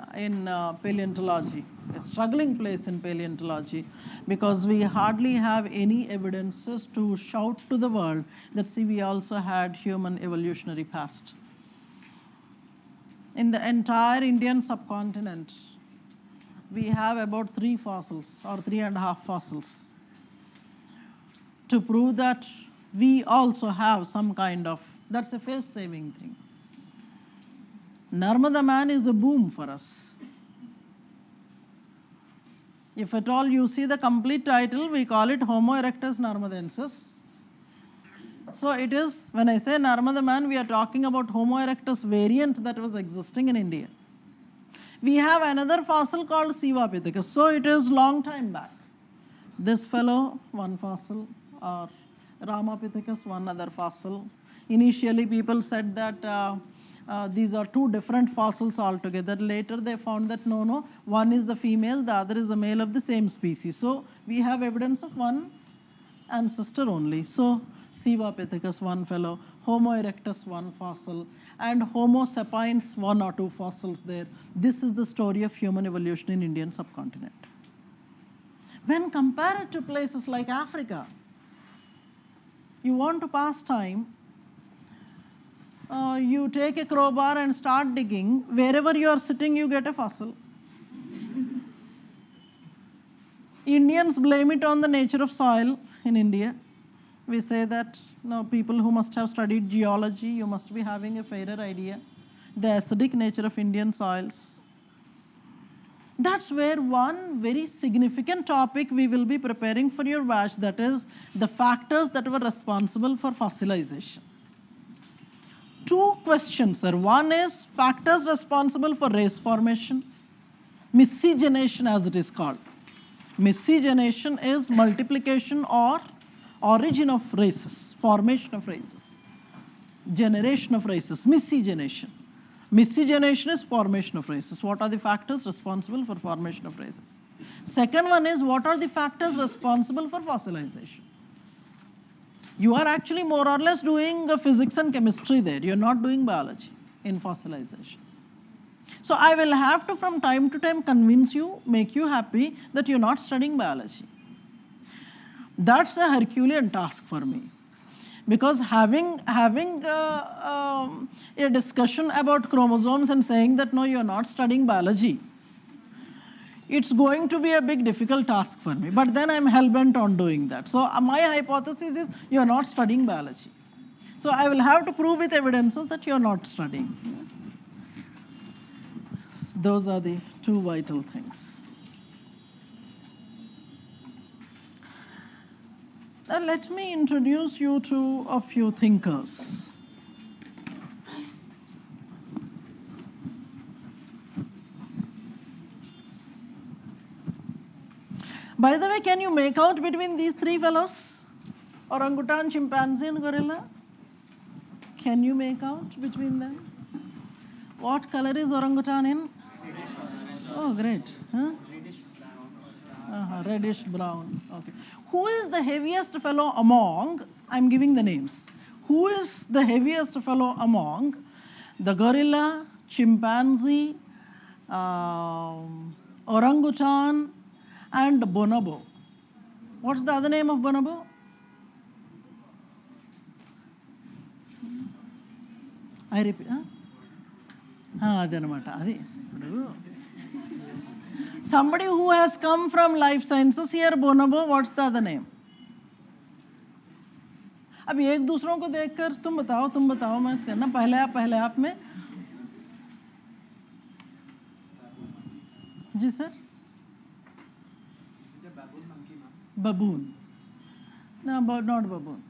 paleontology, a struggling place in paleontology, because we hardly have any evidences to shout to the world that, see, we also had human evolutionary past. In the entire Indian subcontinent, we have about 3 fossils or 3.5 fossils to prove that we also have some kind of, that's a face-saving thing. Narmada man is a boom for us. If at all you see the complete title, we call it Homo erectus narmadensis. So it is, when I say Narmada man, we are talking about Homo erectus variant that was existing in India. We have another fossil called Sivapithecus, so it is long time back. This fellow, one fossil, or Ramapithecus, one other fossil. Initially people said that these are 2 different fossils altogether. Later they found that no, one is the female, the other is the male of the same species. So we have evidence of one ancestor only. So Sivapithecus, one fellow, Homo erectus, one fossil, and Homo sapiens, 1 or 2 fossils there. This is the story of human evolution in Indian subcontinent. When compared to places like Africa, you want to pass time, you take a crowbar and start digging. Wherever you are sitting, you get a fossil. Indians blame it on the nature of soil in India. We say that, no, people who must have studied geology, you must be having a fairer idea. The acidic nature of Indian soils. That's where one very significant topic we will be preparing for your batch, that is the factors that were responsible for fossilization. 2 questions, sir. One is factors responsible for race formation, miscegenation as it is called. Miscegenation is multiplication or origin of races, formation of races, generation of races, miscegenation. Miscegenation is formation of races. What are the factors responsible for formation of races? Second one is, what are the factors responsible for fossilization? You are actually more or less doing physics and chemistry there. You are not doing biology in fossilization. So I will have to from time to time convince you, make you happy that you are not studying biology. That's a Herculean task for me. Because having a discussion about chromosomes and saying that no, you are not studying biology, it's going to be a big difficult task for me. But then I'm hell-bent on doing that. So my hypothesis is you are not studying biology. So I will have to prove with evidences that you are not studying. Those are the 2 vital things. Now let me introduce you to a few thinkers. By the way, can you make out between these 3 fellows? Orangutan, chimpanzee and gorilla? Can you make out between them? What color is orangutan in? Oh, great. Huh? Reddish brown. Okay. Who is the heaviest fellow among, I'm giving the names. Who is the heaviest fellow among the gorilla, chimpanzee, orangutan, and bonobo? What's the other name of bonobo? I repeat. Somebody who has come from life sciences here, bonobo, what's the other name? अब एक दूसरों को देखकर तुम बताओ मैं करना पहले आप में जी sir baboon. No, but not baboon.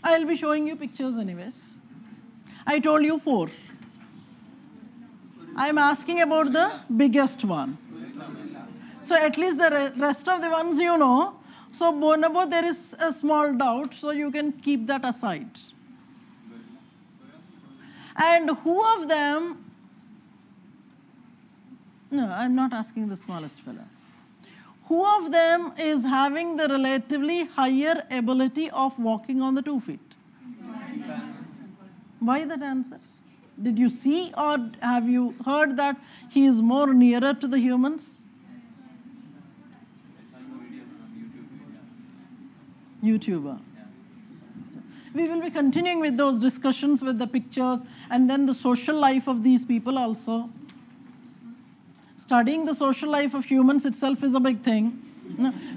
I'll be showing you pictures anyways. I told you 4. I'm asking about the biggest one. So at least the rest of the ones you know. So bonobo, there is a small doubt, so you can keep that aside. And who of them, no, I'm not asking the smallest fellow. Who of them is having the relatively higher ability of walking on the 2 feet? Why that answer? Did you see or have you heard that he is more nearer to the humans? YouTuber. We will be continuing with those discussions with the pictures and then the social life of these people also. Studying the social life of humans itself is a big thing.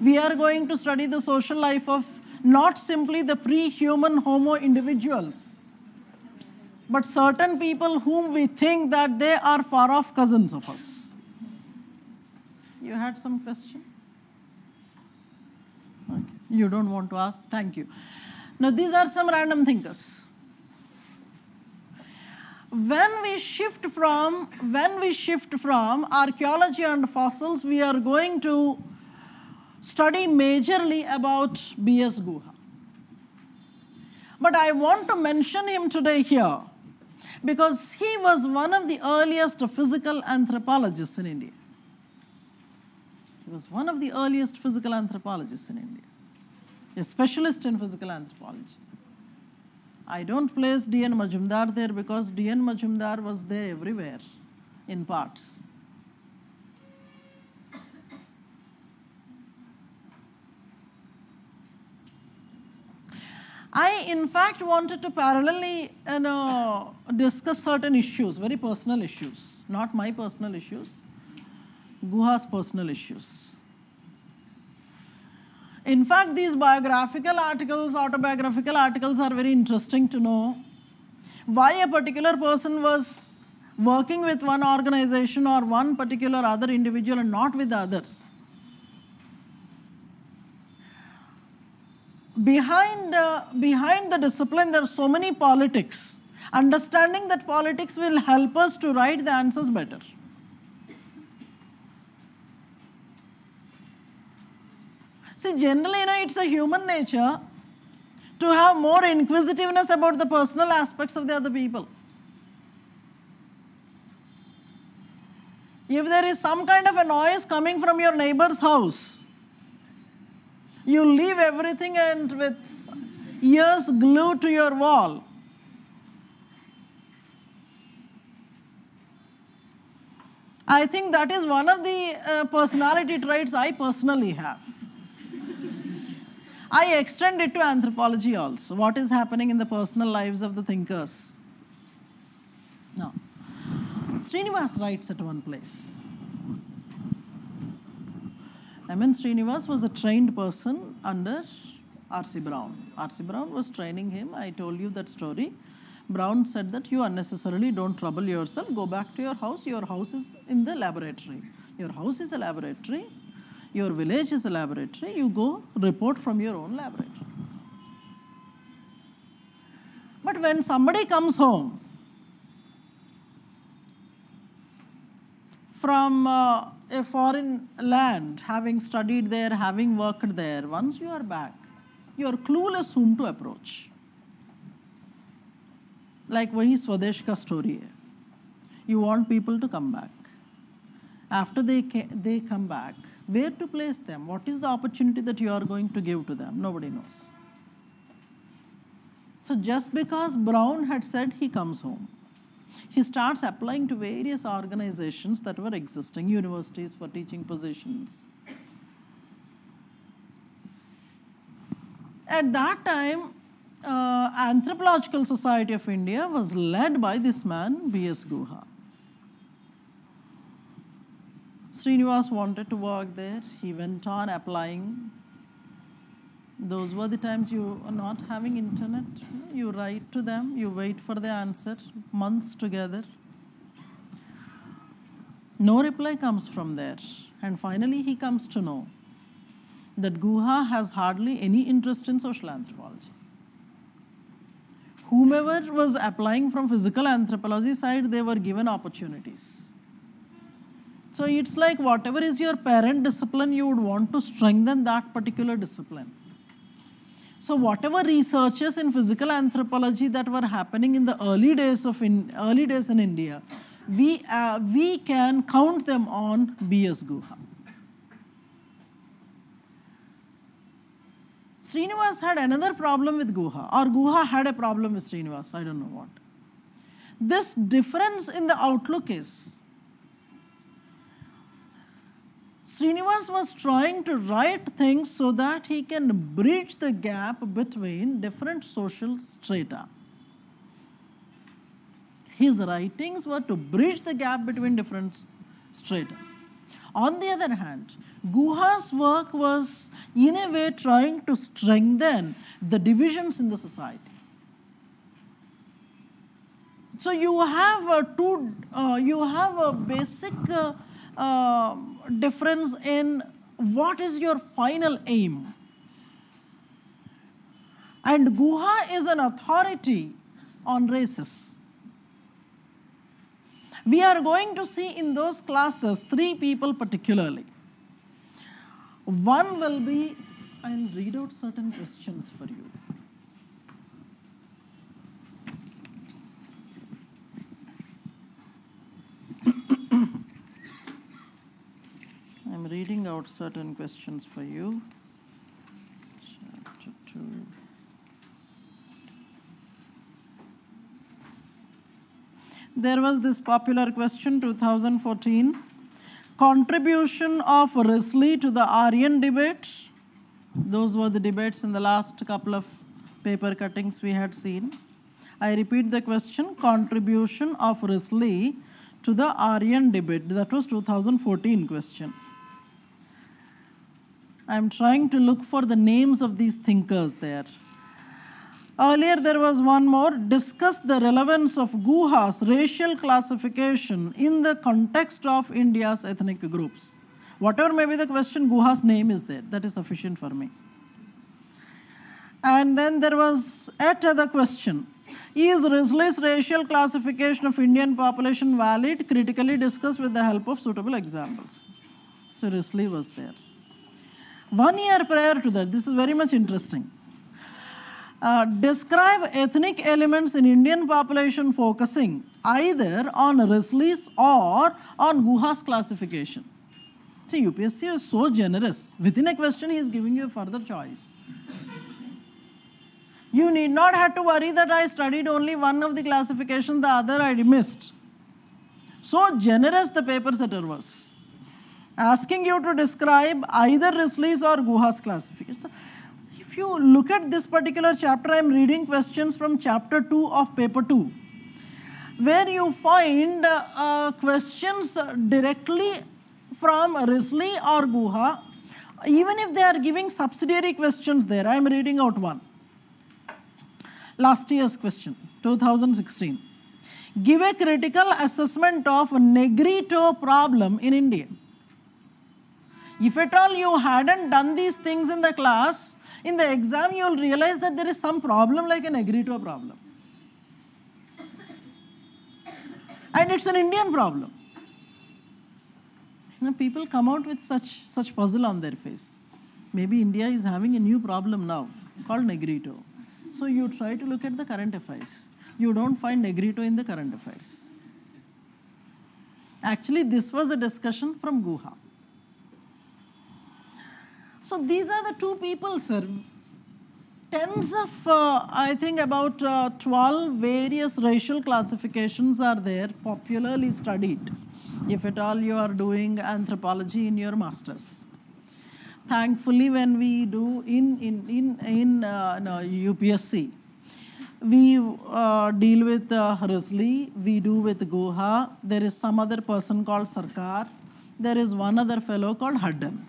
We are going to study the social life of not simply the pre-human Homo individuals, but certain people whom we think that they are far-off cousins of us. You had some question? Okay. You don't want to ask? Thank you. Now, these are some random thinkers. When we shift from archaeology and fossils, we are going to study majorly about B.S. Guha. But I want to mention him today here because he was one of the earliest physical anthropologists in India. He was one of the earliest physical anthropologists in India, a specialist in physical anthropology. I don't place D.N. Majumdar there because D.N. Majumdar was there everywhere in parts. I, in fact, wanted to parallelly discuss certain issues, very personal issues, not my personal issues, Guha's personal issues. In fact, these biographical articles, autobiographical articles are very interesting to know why a particular person was working with one organization or one particular other individual and not with others. Behind the discipline, there are so many politics. Understanding that politics will help us to write the answers better. See, generally, it's a human nature to have more inquisitiveness about the personal aspects of the other people. If there is some kind of a noise coming from your neighbor's house, you leave everything and with ears glued to your wall. I think that is one of the personality traits I personally have. I extend it to anthropology also. What is happening in the personal lives of the thinkers? Now, Srinivas writes at one place. Srinivas was a trained person under R.C. Brown. R.C. Brown was training him. I told you that story. Brown said that you unnecessarily don't trouble yourself. Go back to your house. Your house is in the laboratory. Your house is a laboratory. Your village is a laboratory. You go report from your own laboratory. But when somebody comes home from a foreign land, having studied there, having worked there, once you are back, you are clueless whom to approach. Like wahi Swadesh ka story hai. You want people to come back. After they come back, where to place them? What is the opportunity that you are going to give to them? Nobody knows. So just because Brown had said he comes home, he starts applying to various organizations that were existing, universities for teaching positions. At that time, Anthropological Society of India was led by this man, B.S. Guha. Srinivas wanted to work there. He went on applying. Those were the times you are not having internet. You write to them, you wait for the answer, months together. No reply comes from there. And finally he comes to know that Guha has hardly any interest in social anthropology. Whomever was applying from physical anthropology side, they were given opportunities. So it's like whatever is your parent discipline, you would want to strengthen that particular discipline. So whatever researches in physical anthropology that were happening in the early days in India, we can count them on B.S. Guha. Srinivas had another problem with Guha, or Guha had a problem with Srinivas, I don't know what. This difference in the outlook is, Srinivas was trying to write things so that he can bridge the gap between different social strata. His writings were to bridge the gap between different strata. On the other hand, Guha's work was in a way trying to strengthen the divisions in the society. So you have a basic difference in what is your final aim. And Guha is an authority on races. We are going to see in those classes 3 people particularly. One will be, I'll read out certain questions for you. I'm reading out certain questions for you. Chapter 2. There was this popular question, 2014, contribution of Risley to the Aryan debate. Those were the debates in the last couple of paper cuttings we had seen. I repeat the question, contribution of Risley to the Aryan debate. That was 2014 question. I'm trying to look for the names of these thinkers there. Earlier there was one more, discuss the relevance of Guha's racial classification in the context of India's ethnic groups. Whatever may be the question, Guha's name is there. That is sufficient for me. And then there was yet another question. Is Risley's racial classification of Indian population valid? Critically discussed with the help of suitable examples. So Risley was there. 1 year prior to that, this is very much interesting. Describe ethnic elements in Indian population focusing either on Risley's or on Guha's classification. See, UPSC is so generous. Within a question, he is giving you a further choice. You need not have to worry that I studied only one of the classifications, the other I missed. So generous the paper setter was, asking you to describe either Risley's or Guha's classification. So, if you look at this particular chapter, I am reading questions from chapter 2 of paper 2, where you find questions directly from Risley or Guha, even if they are giving subsidiary questions there. I am reading out one. Last year's question, 2016. Give a critical assessment of Negrito problem in India. If at all you hadn't done these things in the class, in the exam you will realize that there is some problem like a Negrito problem. And it's an Indian problem. You know, people come out with such puzzle on their face. Maybe India is having a new problem now called Negrito. So you try to look at the current affairs. You don't find Negrito in the current affairs. Actually, this was a discussion from Guha. So these are the 2 people, sir. Tens of, I think about 12 various racial classifications are there, popularly studied, if at all you are doing anthropology in your masters. Thankfully, when we do in UPSC, we deal with Risley, we do with Guha, there is some other person called Sarkar, there is one other fellow called Hudden.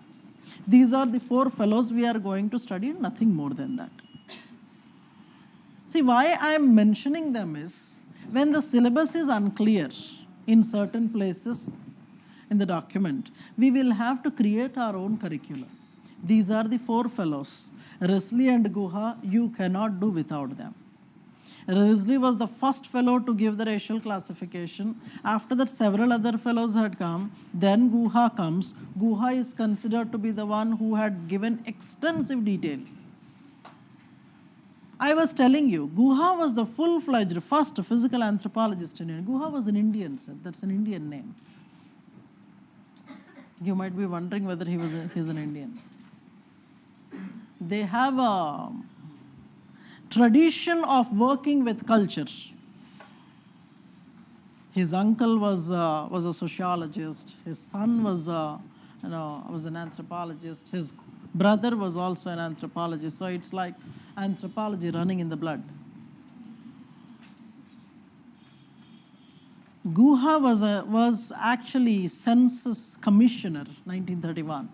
These are the 4 fellows we are going to study, nothing more than that. See, why I am mentioning them is, when the syllabus is unclear in certain places in the document, we will have to create our own curriculum. These are the 4 fellows. Risley and Guha, you cannot do without them. Risley was the first fellow to give the racial classification. After that, several other fellows had come. Then Guha comes. Guha is considered to be the one who had given extensive details. I was telling you, Guha was the full-fledged first physical anthropologist in India. Guha was an Indian, sir. That's an Indian name. You might be wondering whether he's an Indian. They have a tradition of working with culture. His uncle was a sociologist. His son was an anthropologist. His brother was also an anthropologist. So it's like anthropology running in the blood. Guha was actually census commissioner, 1931.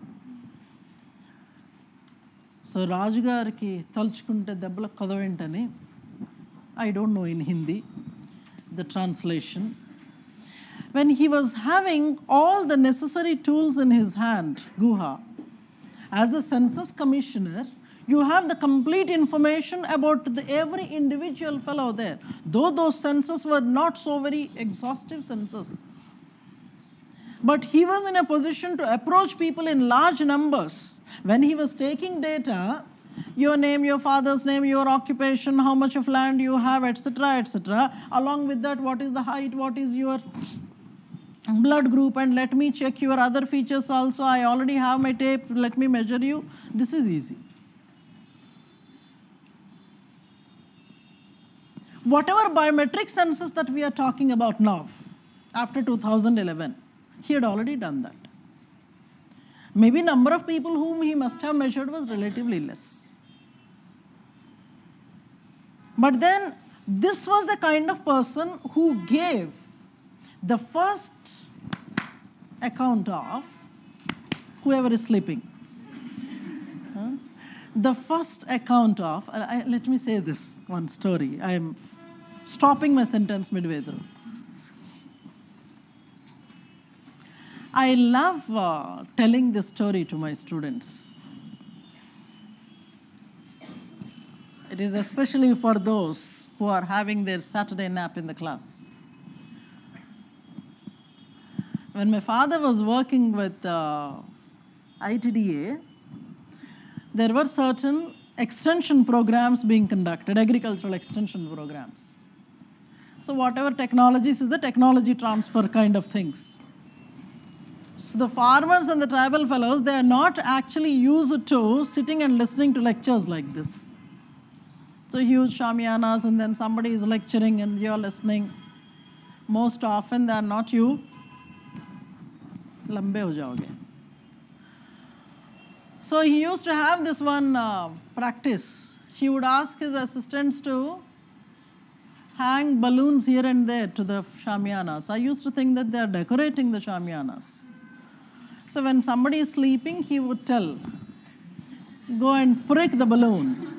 So Raju gariki talchukunte debbala kodaventani. I don't know in Hindi the translation. When he was having all the necessary tools in his hand, Guha, as a census commissioner, you have the complete information about every individual fellow there. Though those censuses were not so very exhaustive census. But he was in a position to approach people in large numbers. When he was taking data, your name, your father's name, your occupation, how much of land you have, etc., etc. Along with that, what is the height, what is your blood group, and let me check your other features also. I already have my tape, let me measure you. This is easy. Whatever biometric census that we are talking about now, after 2011, he had already done that. Maybe number of people whom he must have measured was relatively less. But then this was a kind of person who gave the first account of whoever is sleeping. The first account of, let me say this one story. I am stopping my sentence midway through. I love telling this story to my students. It is especially for those who are having their Saturday nap in the class. When my father was working with ITDA, there were certain extension programs being conducted, agricultural extension programs. So whatever technologies is the technology transfer kind of things. So the farmers and the tribal fellows, they are not actually used to sitting and listening to lectures like this. So huge shamianas, and then somebody is lecturing and you're listening. Most often they are not you. Lambe ho jaoge. So he used to have this one practice. He would ask his assistants to hang balloons here and there to the shamianas. I used to think that they are decorating the shamianas. So when somebody is sleeping, he would tell, go and prick the balloon.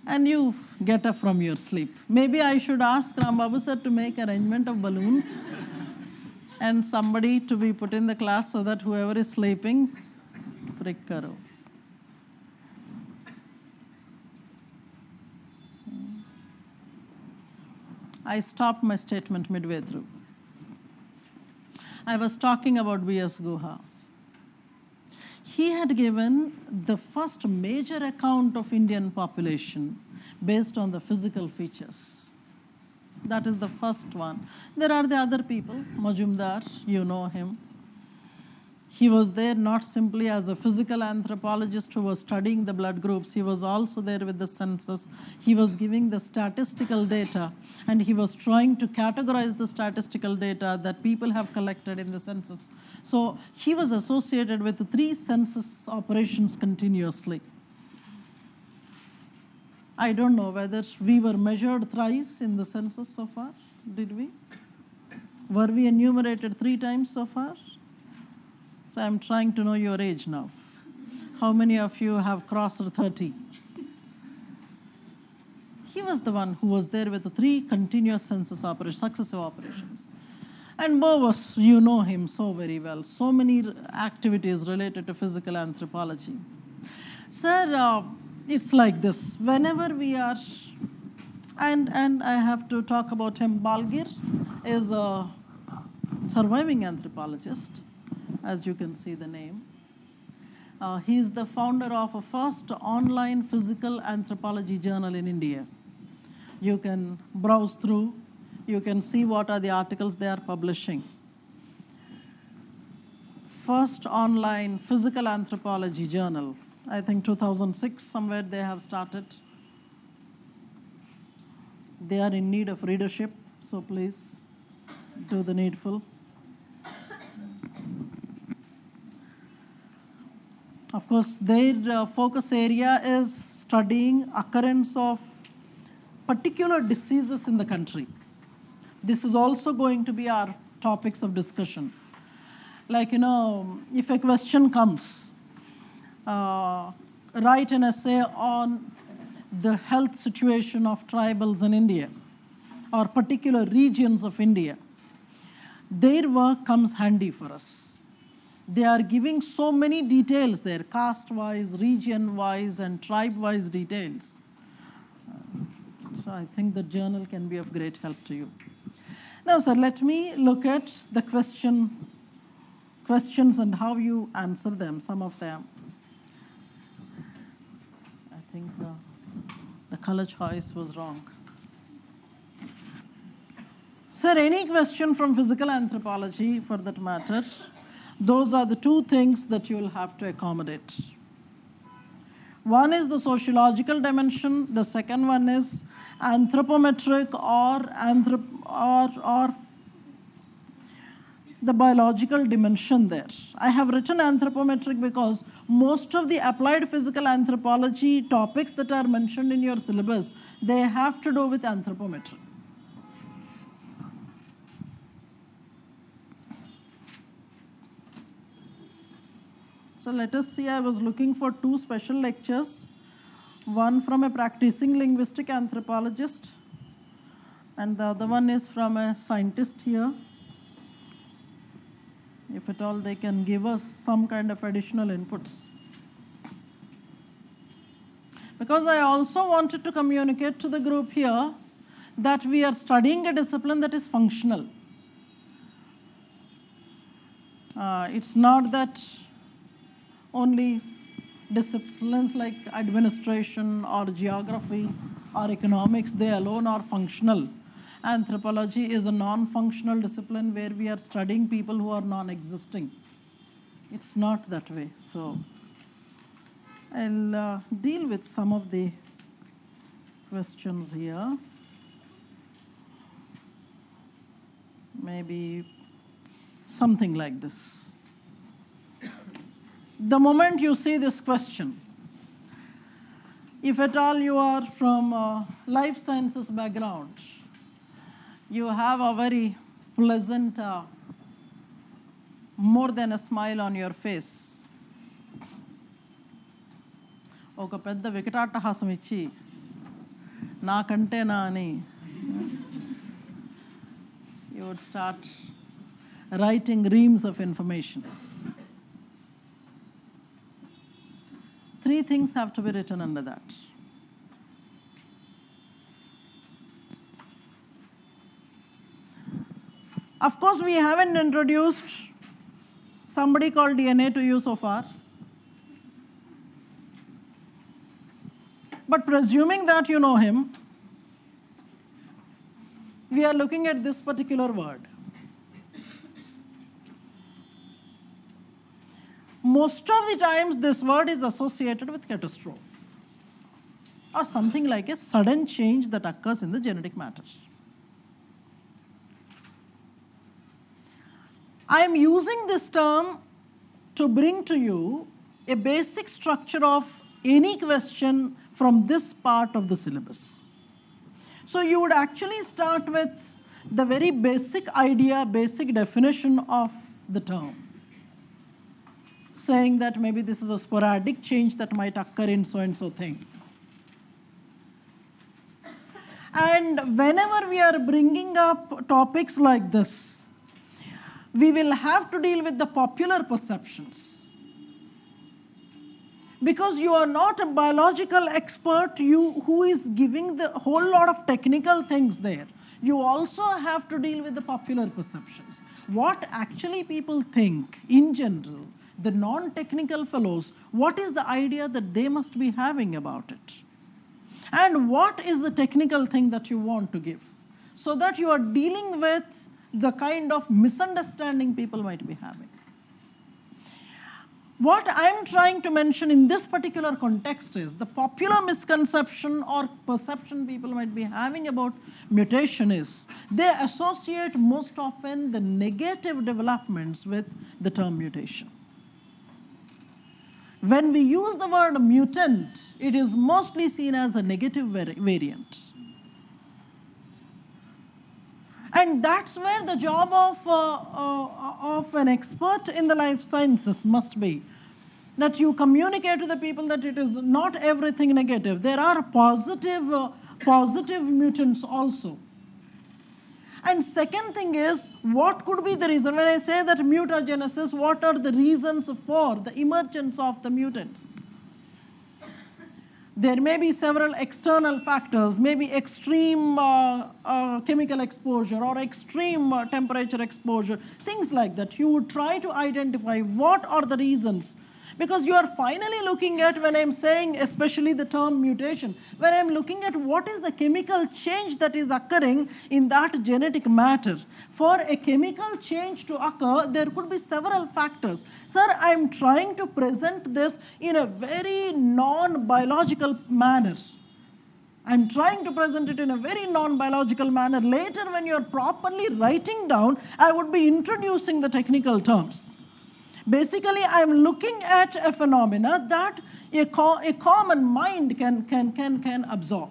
And you get up from your sleep. Maybe I should ask Rambabu sir to make arrangement of balloons and somebody to be put in the class so that whoever is sleeping, prick karo. I stopped my statement midway through. I was talking about B.S. Guha. He had given the first major account of Indian population based on the physical features. That is the first one. There are the other people, Majumdar, you know him. He was there not simply as a physical anthropologist who was studying the blood groups, he was also there with the census. He was giving the statistical data, and he was trying to categorize the statistical data that people have collected in the census. So he was associated with the 3 census operations continuously. I don't know whether we were measured thrice in the census so far. Did we? Were we enumerated 3 times so far? So I'm trying to know your age now. How many of you have crossed 30? He was the one who was there with the 3 continuous census operations, successive operations. And Bo was, you know him so very well. So many activities related to physical anthropology. Sir, it's like this. Whenever we are, and I have to talk about him, Balgir is a surviving anthropologist, as you can see the name. He is the founder of a first online physical anthropology journal in India. You can browse through, you can see what are the articles they are publishing. First online physical anthropology journal I think 2006, somewhere they have started. They are in need of readership, so please do the needful. Of course, their focus area is studying occurrence of particular diseases in the country. This is also going to be our topics of discussion. Like, if a question comes, write an essay on the health situation of tribals in India or particular regions of India. Their work comes handy for us. They are giving so many details there, caste-wise, region-wise, and tribe-wise details. So I think the journal can be of great help to you. Now, sir, let me look at the questions and how you answer them, some of them. I think the color choice was wrong. Sir, any question from physical anthropology, for that matter, those are the two things that you will have to accommodate. One is the sociological dimension. The second one is anthropometric or the biological dimension there. I have written anthropometric because most of the applied physical anthropology topics that are mentioned in your syllabus, they have to do with anthropometry. So let us see, I was looking for two special lectures, one from a practicing linguistic anthropologist, and the other one is from a scientist here. If at all they can give us some kind of additional inputs. Because I also wanted to communicate to the group here that we are studying a discipline that is functional. It's not that only disciplines like administration or geography or economics, they alone are functional. Anthropology is a non-functional discipline where we are studying people who are non-existing. It's not that way. So I'll deal with some of the questions here. Maybe something like this. The moment you see this question, if at all you are from life sciences background, you have a very pleasant, more than a smile on your face. ఒక పెద్ద వికటాట్టహాసం ఇచ్చి నాకంటేనా అని you would start writing reams of information. Three things have to be written under that. Of course, we haven't introduced somebody called DNA to you so far. But presuming that you know him, we are looking at this particular word. Most of the times, this word is associated with catastrophe or something like a sudden change that occurs in the genetic matter. I am using this term to bring to you a basic structure of any question from this part of the syllabus. So you would actually start with the very basic idea, basic definition of the term, saying that maybe this is a sporadic change that might occur in so-and-so thing. And whenever we are bringing up topics like this, we will have to deal with the popular perceptions. Because you are not a biological expert, who is giving the whole lot of technical things there. You also have to deal with the popular perceptions. What actually people think in general, the non-technical fellows, what is the idea that they must be having about it? And what is the technical thing that you want to give? So that you are dealing with the kind of misunderstanding people might be having. What I'm trying to mention in this particular context is the popular misconception or perception people might be having about mutation is they associate most often the negative developments with the term mutation. When we use the word mutant, it is mostly seen as a negative variant. And that's where the job of an expert in the life sciences must be. That you communicate to the people that it is not everything negative. There are positive mutants also. And second thing is, what could be the reason? When I say that mutagenesis, what are the reasons for the emergence of the mutants? There may be several external factors, maybe extreme chemical exposure or extreme temperature exposure, things like that. You would try to identify what are the reasons. Because you are finally looking at, when I'm saying especially the term mutation, when I'm looking at what is the chemical change that is occurring in that genetic matter. For a chemical change to occur, there could be several factors. Sir, I'm trying to present this in a very non-biological manner. I'm trying to present it in a very non-biological manner. Later, when you're properly writing down, I would be introducing the technical terms. Basically, I'm looking at a phenomena that a common mind can absorb.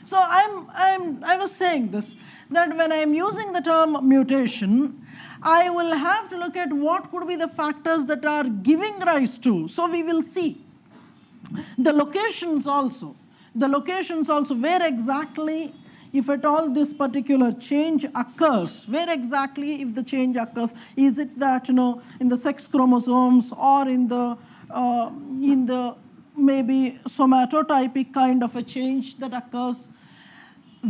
So I was saying this, that when I'm using the term mutation, I will have to look at what could be the factors that are giving rise to. So we will see the locations also. The locations also, where exactly, if at all this particular change occurs, where exactly if the change occurs, is it that, in the sex chromosomes or in the maybe somatotypic kind of a change that occurs?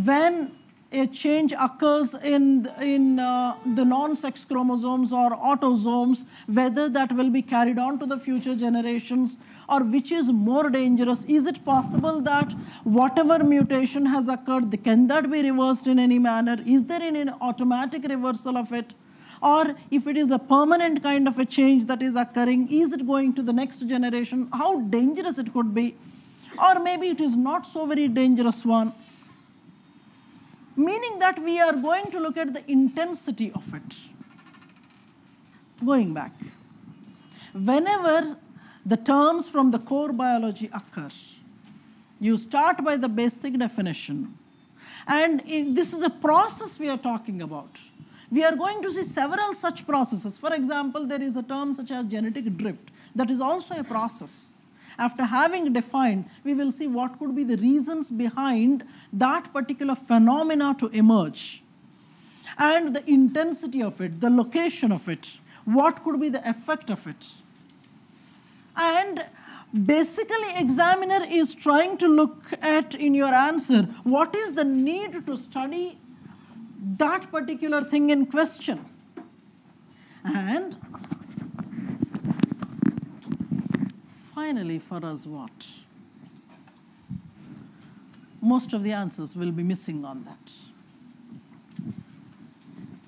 When a change occurs in the non-sex chromosomes or autosomes, whether that will be carried on to the future generations, or which is more dangerous? Is it possible that whatever mutation has occurred, can that be reversed in any manner? Is there an automatic reversal of it? Or if it is a permanent kind of a change that is occurring, is it going to the next generation? How dangerous it could be? Or maybe it is not so very dangerous one. Meaning that we are going to look at the intensity of it. Going back, whenever the terms from the core biology occur, you start by the basic definition. And this is a process we are talking about. We are going to see several such processes. For example, there is a term such as genetic drift. That is also a process. After having defined, we will see what could be the reasons behind that particular phenomena to emerge. And the intensity of it, the location of it, what could be the effect of it. And basically, examiner is trying to look at, in your answer, what is the need to study that particular thing in question. And finally, for us, what? Most of the answers will be missing on that.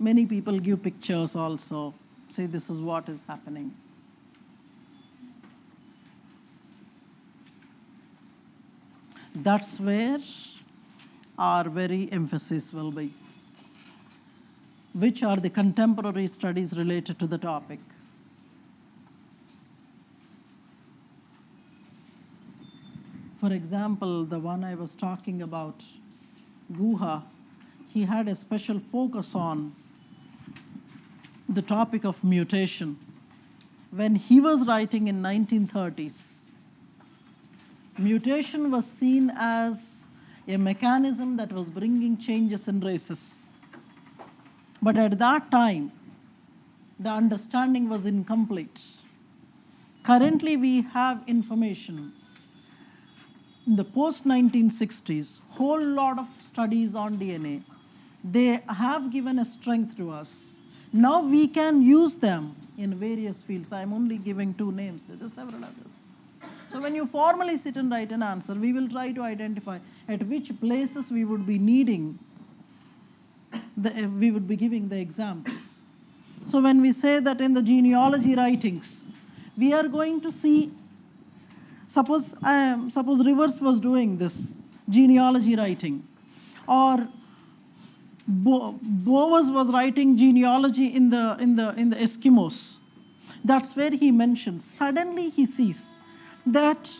Many people give pictures also, say this is what is happening. That's where our very emphasis will be. Which are the contemporary studies related to the topic? For example, the one I was talking about, Guha, he had a special focus on the topic of mutation. When he was writing in 1930s, mutation was seen as a mechanism that was bringing changes in races. But at that time, the understanding was incomplete. Currently, we have information. In the post-1960s, whole lot of studies on DNA, they have given a strength to us. Now we can use them in various fields. I'm only giving 2 names. There are several others. So when you formally sit and write an answer, we will try to identify at which places we would be needing, we would be giving the examples. So when we say that in the genealogy writings, we are going to see, suppose Rivers was doing this genealogy writing, or Bowers was writing genealogy in the Eskimos. That's where he mentions, suddenly he sees that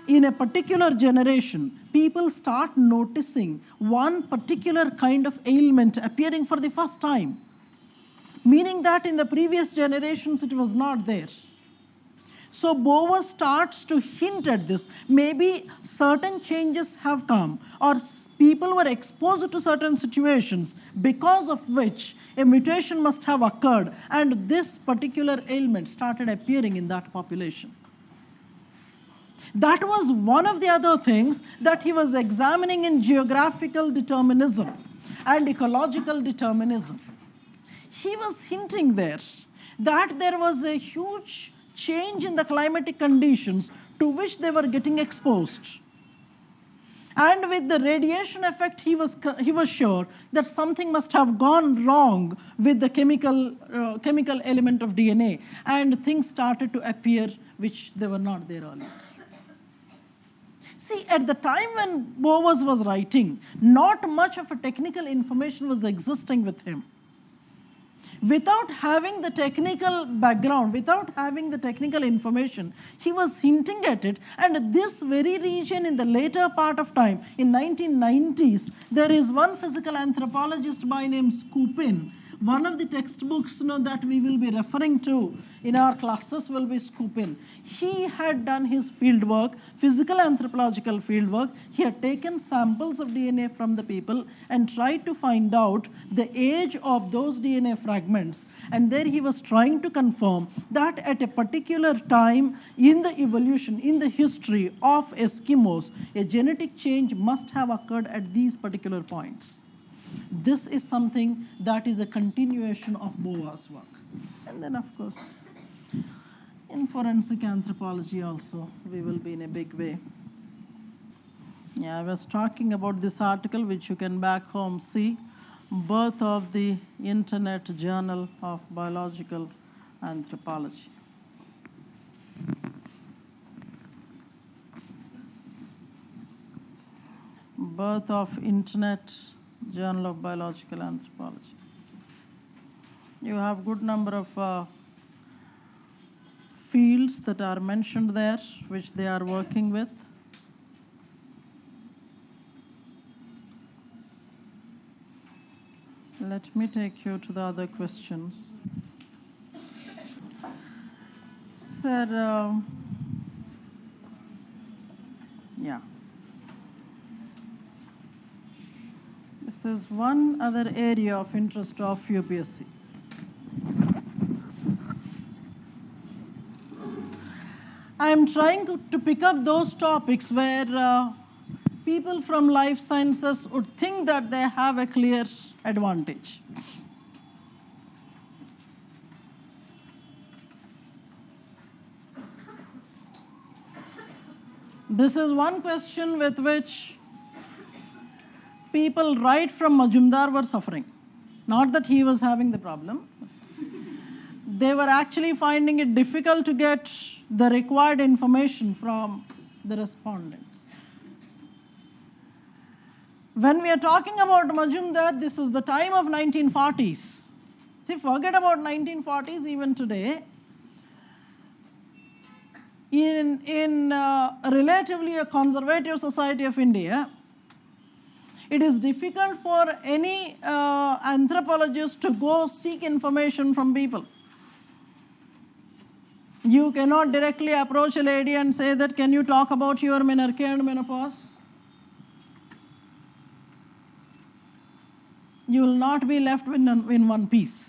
in a particular generation, people start noticing one particular kind of ailment appearing for the first time, meaning that in the previous generations it was not there. So Bowers starts to hint at this. Maybe certain changes have come, or people were exposed to certain situations because of which a mutation must have occurred, and this particular ailment started appearing in that population. That was one of the other things that he was examining in geographical determinism and ecological determinism. He was hinting there that there was a huge change in the climatic conditions to which they were getting exposed. And with the radiation effect, he was sure that something must have gone wrong with the chemical element of DNA, and things started to appear which they were not there earlier. See, at the time when Bowers was writing, not much of a technical information was existing with him. Without having the technical background, without having the technical information, he was hinting at it. And this very region in the later part of time, in 1990s, there is one physical anthropologist by name Skupin. One of the textbooks that we will be referring to in our classes will be Skupin. He had done his fieldwork, physical anthropological fieldwork. He had taken samples of DNA from the people and tried to find out the age of those DNA fragments. And there he was trying to confirm that at a particular time in the evolution, in the history of Eskimos, a genetic change must have occurred at these particular points. This is something that is a continuation of Bowers' work. And then, of course, in forensic anthropology also, we will be in a big way. Yeah, I was talking about this article, which you can back home see, Birth of the Internet Journal of Biological Anthropology. Birth of Internet Journal of Biological Anthropology. You have good number of fields that are mentioned there, which they are working with. Let me take you to the other questions. Sir, yeah. This is one other area of interest of UPSC. I am trying to pick up those topics where people from life sciences would think that they have a clear advantage. This is one question with which people right from Majumdar were suffering. Not that he was having the problem. They were actually finding it difficult to get the required information from the respondents. When we are talking about Majumdar, this is the time of 1940s. See, forget about 1940s even today. In relatively a conservative society of India, it is difficult for any anthropologist to go seek information from people. You cannot directly approach a lady and say that, can you talk about your menarche and menopause? You will not be left in one piece.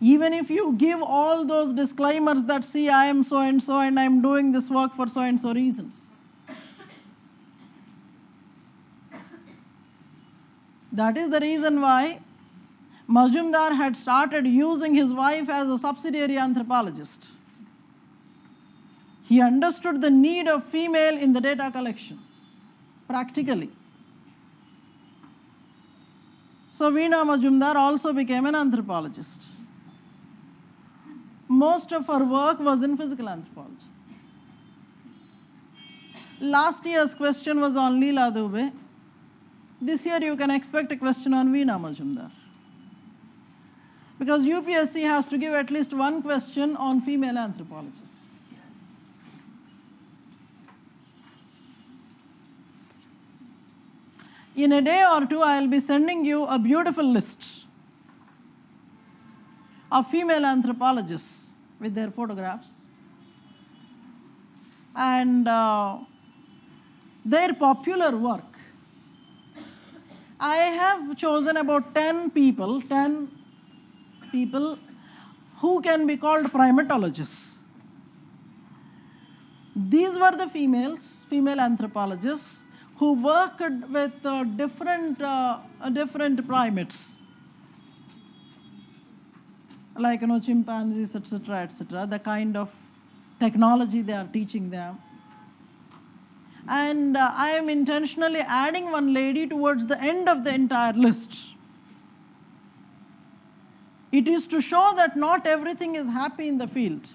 Even if you give all those disclaimers that, see, I am so and so and I am doing this work for so and so reasons. That is the reason why Majumdar had started using his wife as a subsidiary anthropologist. He understood the need of female in the data collection, practically. So Veena Majumdar also became an anthropologist. most of her work was in physical anthropology. Last year's question was on Leela Dubey. This year you can expect a question on Veena Majumdar. Because UPSC has to give at least one question on female anthropologists. In a day or two, I'll be sending you a beautiful list of female anthropologists with their photographs and their popular work. I have chosen about 10 people who can be called primatologists. These were the female anthropologists who worked with different primates, like chimpanzees, etc., the kind of technology they are teaching them. And I am intentionally adding one lady towards the end of the entire list. It is to show that not everything is happy in the field.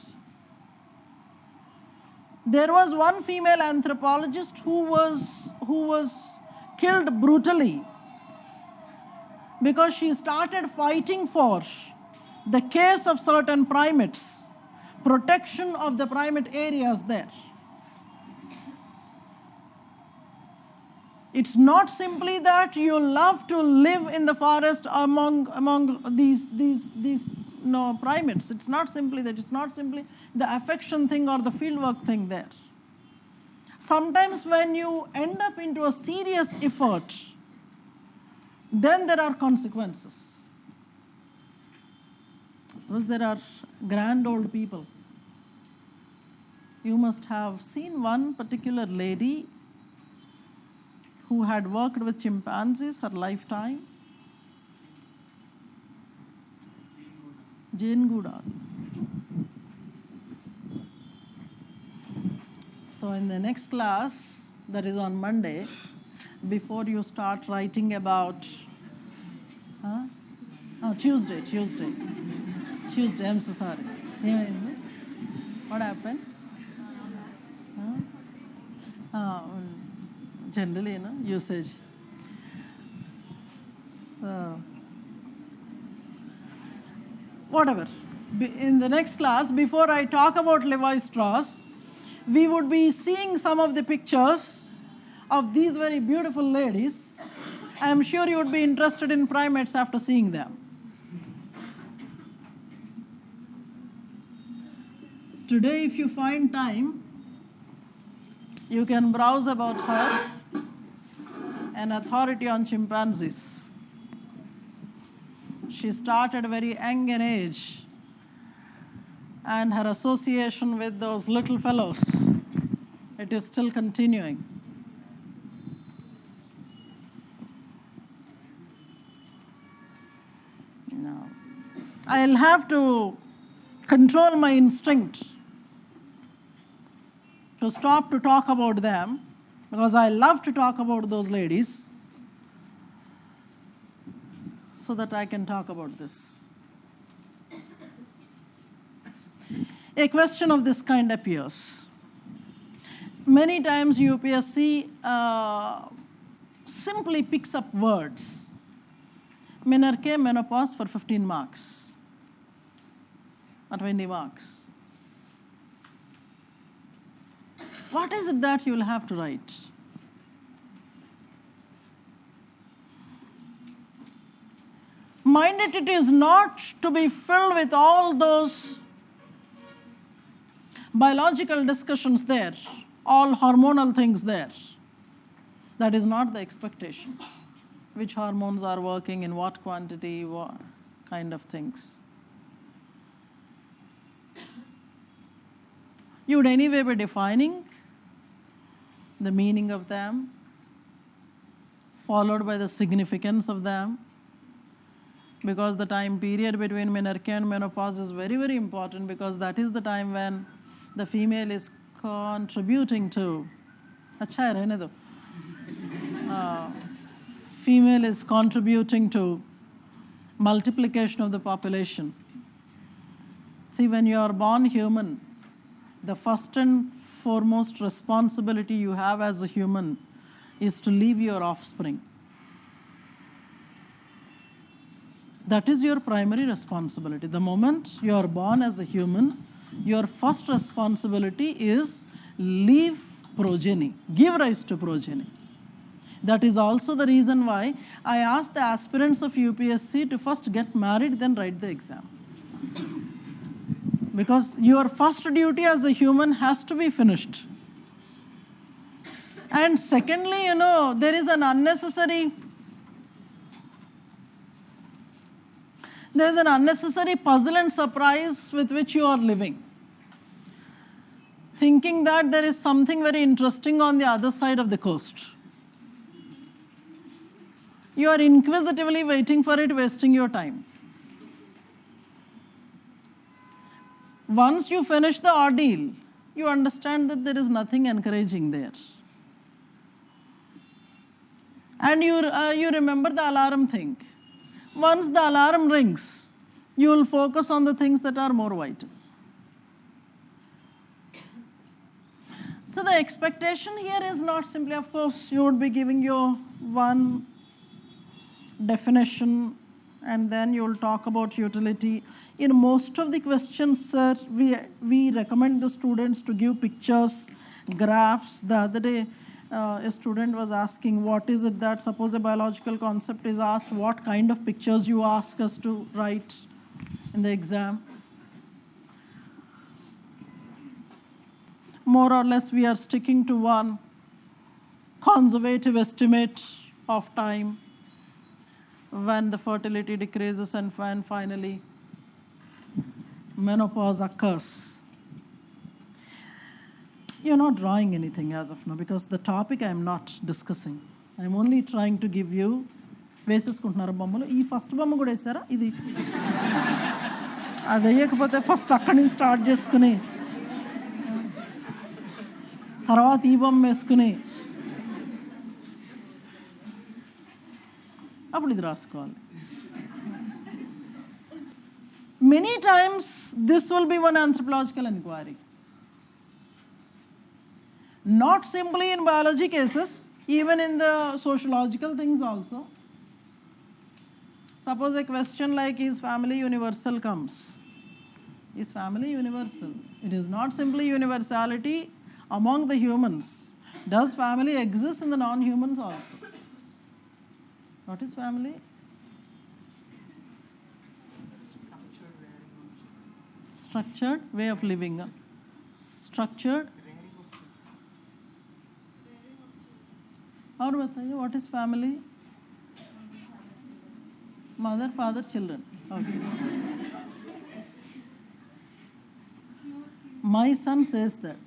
There was one female anthropologist who was killed brutally because she started fighting for the case of certain primates, protection of the primate areas there. It's not simply that you love to live in the forest among these primates. It's not simply that. It's not simply the affection thing or the fieldwork thing there. Sometimes when you end up into a serious effort, then there are consequences. Because there are grand old people. You must have seen one particular lady who had worked with chimpanzees her lifetime. Jane Goodall. So in the next class, that is on Monday, before you start writing about, Tuesday, I'm so sorry. What happened? Generally, usage. So, whatever. In the next class, before I talk about Levi Strauss, we would be seeing some of the pictures of these very beautiful ladies. I am sure you would be interested in primates after seeing them. Today, if you find time, you can browse about her, an authority on chimpanzees. She started very young in age, and her association with those little fellows, it is still continuing. Now, I'll have to control my instinct to stop to talk about them, because I love to talk about those ladies, so that I can talk about this. A question of this kind appears. Many times UPSC simply picks up words. Menarche, menopause for 15 marks or 20 marks. What is it that you will have to write? Mind it is not to be filled with all those biological discussions there, all hormonal things there. That is not the expectation. Which hormones are working in what quantity, what kind of things. You would anyway be defining the meaning of them, followed by the significance of them, because the time period between menarche and menopause is very, very important, because that is the time when the female is contributing to, female is contributing to multiplication of the population. See, when you are born human, the first and foremost responsibility you have as a human is to leave your offspring. That is your primary responsibility. The moment you are born as a human, your first responsibility is leave progeny, give rise to progeny. That is also the reason why I ask the aspirants of UPSC to first get married, then write the exam. Because your first duty as a human has to be finished. And secondly, there is an unnecessary puzzle and surprise with which you are living. Thinking that there is something very interesting on the other side of the coast. You are inquisitively waiting for it, wasting your time. Once you finish the ordeal, you understand that there is nothing encouraging there. And you remember the alarm thing. Once the alarm rings, you will focus on the things that are more vital. So the expectation here is not simply, of course, you would be giving you one definition and then you will talk about utility. In most of the questions, sir, we recommend the students to give pictures, graphs. The other day, a student was asking, what is it that, suppose a biological concept is asked, what kind of pictures you ask us to write in the exam? More or less, we are sticking to one conservative estimate of time when the fertility decreases and when finally menopause occurs. You're not drawing anything as of now because the topic I'm not discussing. I'm only trying to give you వేసేసుకుంటున్నారు బొమ్మలు. ఈ first బొమ్మ కూడా వేసారా? ఇది అది వేయకపోతే first అక్కడి నుంచి స్టార్ట్ చేసుకుని తర్వాత ఈ బొమ్మ వేసుకుని అప్పుడు ఇది రాసుకోవాలి. Many times this will be one anthropological inquiry. Not simply in biology cases, even in the sociological things also. Suppose a question like, is family universal comes. Is family universal? It is not simply universality among the humans. Does family exist in the non-humans also? What is family? Structured way of living. Structured. और बताइए, what is family? Mother, father, children. Okay. My son says that.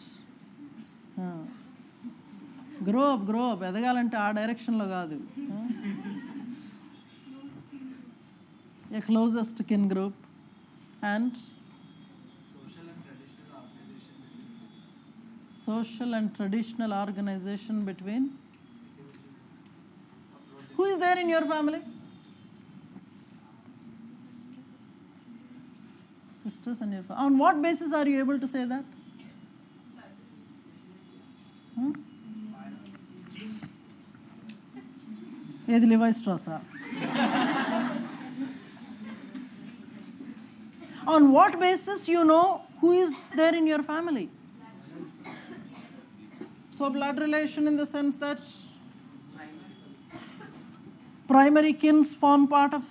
Grow up. ఎదగాలంటే ఆ డైరెక్షన్లో కాదు. A closest kin group and social and traditional organization between. Who is there in your family? Sisters and your family. On what basis are you able to say that? ఏది levy స్ట్రాసా? On what basis you know who is there in your family? So blood relation in the sense that primary kins form part of.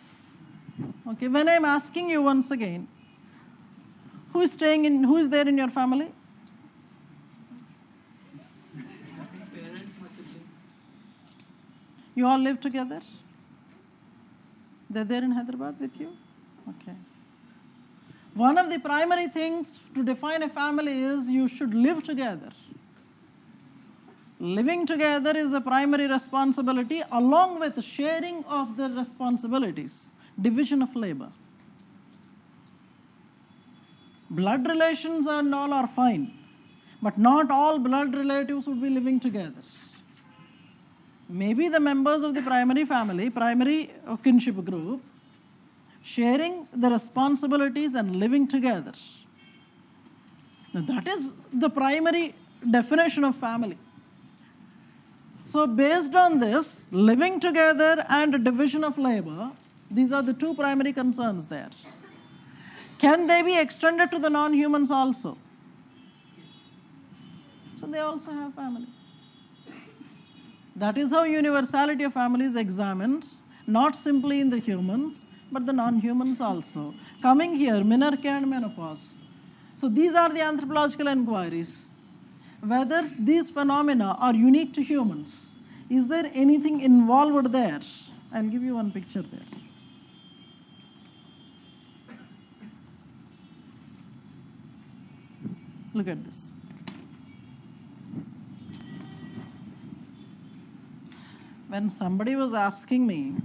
Okay, when I'm asking you once again, who is there in your family? You all live together? They're there in Hyderabad with you? Okay. One of the primary things to define a family is you should live together. Living together is a primary responsibility along with sharing of the responsibilities, division of labor. Blood relations and all are fine, but not all blood relatives would be living together. Maybe the members of the primary family, primary kinship group, sharing the responsibilities and living together. Now, that is the primary definition of family. So based on this, living together and division of labor, these are the two primary concerns there. Can they be extended to the non-humans also? So they also have family. That is how universality of family is examined, not simply in the humans, but the non-humans also. Coming here, menarche and menopause. So these are the anthropological inquiries. Whether these phenomena are unique to humans. Is there anything involved there? I'll give you one picture there. Look at this. When somebody was asking me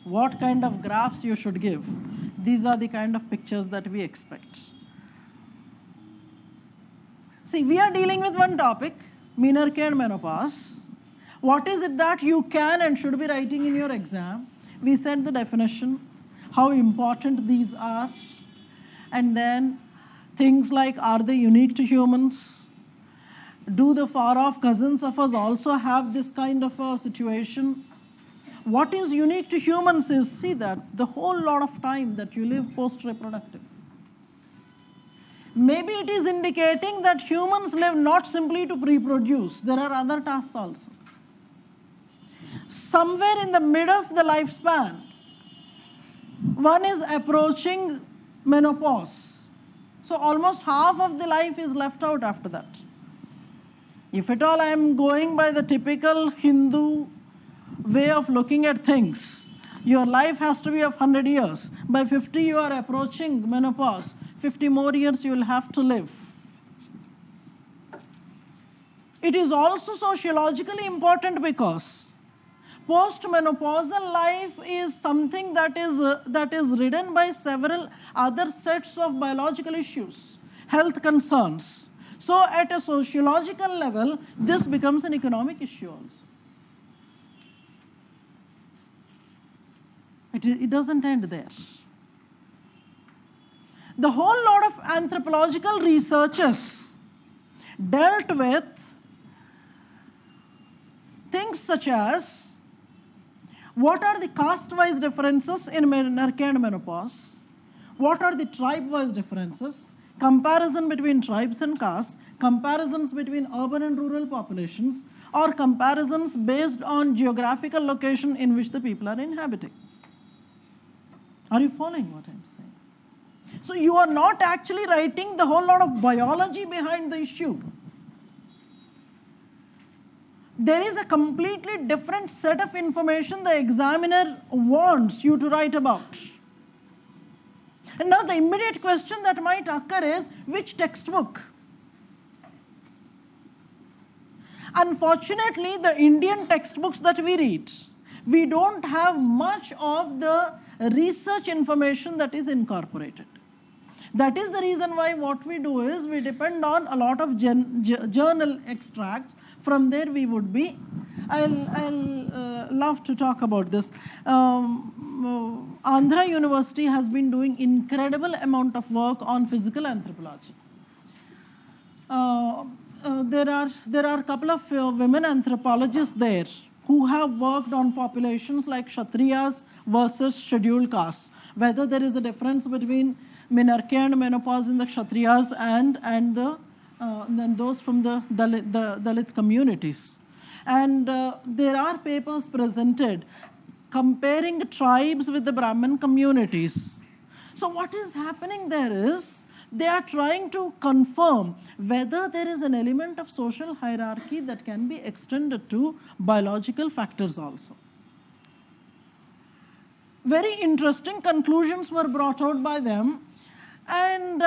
what kind of graphs you should give, these are the kind of pictures that we expect. See, we are dealing with one topic, menarche and menopause. What is it that you can and should be writing in your exam? We said the definition, how important these are, and then things like, are they unique to humans? Do the far-off cousins of us also have this kind of a situation? What is unique to humans is, see that, the whole lot of time that you live post-reproductive. Maybe it is indicating that humans live not simply to reproduce. There are other tasks also. Somewhere in the mid of the lifespan, one is approaching menopause. So almost half of the life is left out after that. If at all I am going by the typical Hindu way of looking at things, your life has to be of 100 years. By 50 you are approaching menopause. 50 more years you will have to live. It is also sociologically important because postmenopausal life is something that is ridden by several other sets of biological issues, health concerns. So at a sociological level, this becomes an economic issue also. It doesn't end there. The whole lot of anthropological researches dealt with things such as what are the caste-wise differences in menarche and menopause, what are the tribe-wise differences, comparison between tribes and castes, comparisons between urban and rural populations, or comparisons based on geographical location in which the people are inhabiting. Are you following what I'm saying? So you are not actually writing the whole lot of biology behind the issue. There is a completely different set of information the examiner wants you to write about. And now the immediate question that might occur is, which textbook? Unfortunately, the Indian textbooks that we read, we don't have much of the research information that is incorporated. That is the reason why what we do is we depend on a lot of journal extracts. From there we would be, I'll love to talk about this. Andhra University has been doing incredible amount of work on physical anthropology. There are a couple of women anthropologists there who have worked on populations like Kshatriyas versus scheduled castes, whether there is a difference between menarche and menopause in the Kshatriyas and those from the Dalit communities. And there are papers presented comparing tribes with the Brahmin communities. So what is happening there is, they are trying to confirm whether there is an element of social hierarchy that can be extended to biological factors also. Very interesting conclusions were brought out by them. And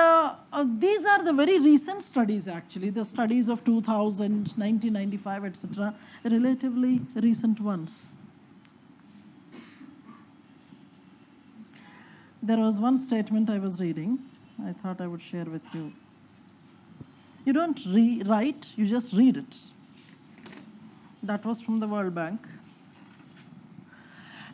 these are the very recent studies actually, the studies of 2000, 1995, etc., relatively recent ones. There was one statement I was reading, I thought I would share with you. You don't write, you just read it. That was from the World Bank.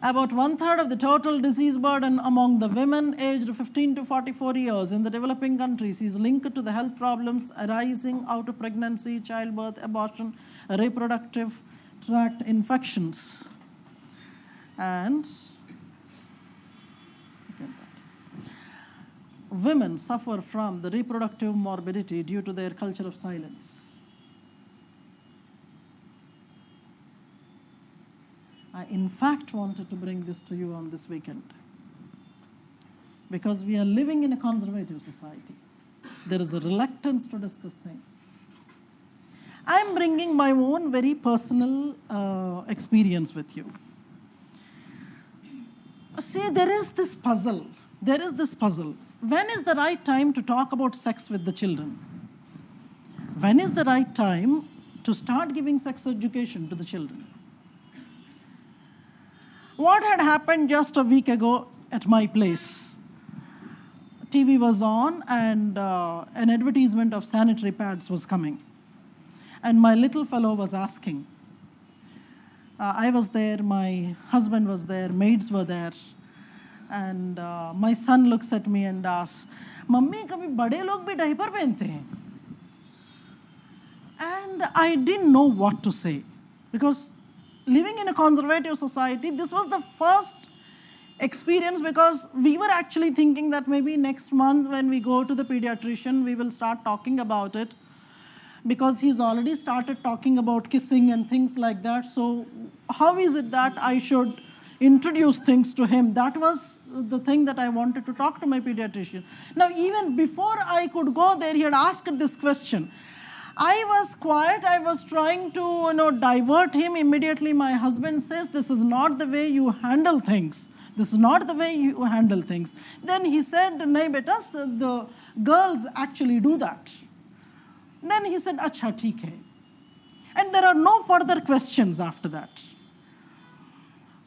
About 1/3 of the total disease burden among the women aged 15 to 44 years in the developing countries is linked to the health problems arising out of pregnancy, childbirth, abortion, reproductive tract infections. And women suffer from the reproductive morbidity due to their culture of silence. I, in fact, wanted to bring this to you on this weekend because we are living in a conservative society. There is a reluctance to discuss things. I'm bringing my own very personal experience with you. See, there is this puzzle. There is this puzzle. When is the right time to talk about sex with the children? When is the right time to start giving sex education to the children? What had happened just a week ago at my place? TV was on and an advertisement of sanitary pads was coming. And my little fellow was asking. I was there, my husband was there, maids were there. And my son looks at me and asks, "Mummy, kabhi bade log bhi diaper pehante hain?" And I didn't know what to say because living in a conservative society, this was the first experience because we were actually thinking that maybe next month when we go to the pediatrician, we will start talking about it because he's already started talking about kissing and things like that. So how is it that I should introduce things to him? That was the thing that I wanted to talk to my pediatrician. Now, even before I could go there, he had asked this question. I was quiet. I was trying to divert him. Immediately, my husband says, "This is not the way you handle things. This is not the way you handle things." Then he said, "Nahi beta, the girls actually do that." Then he said, "Acha, theek hai." And there are no further questions after that.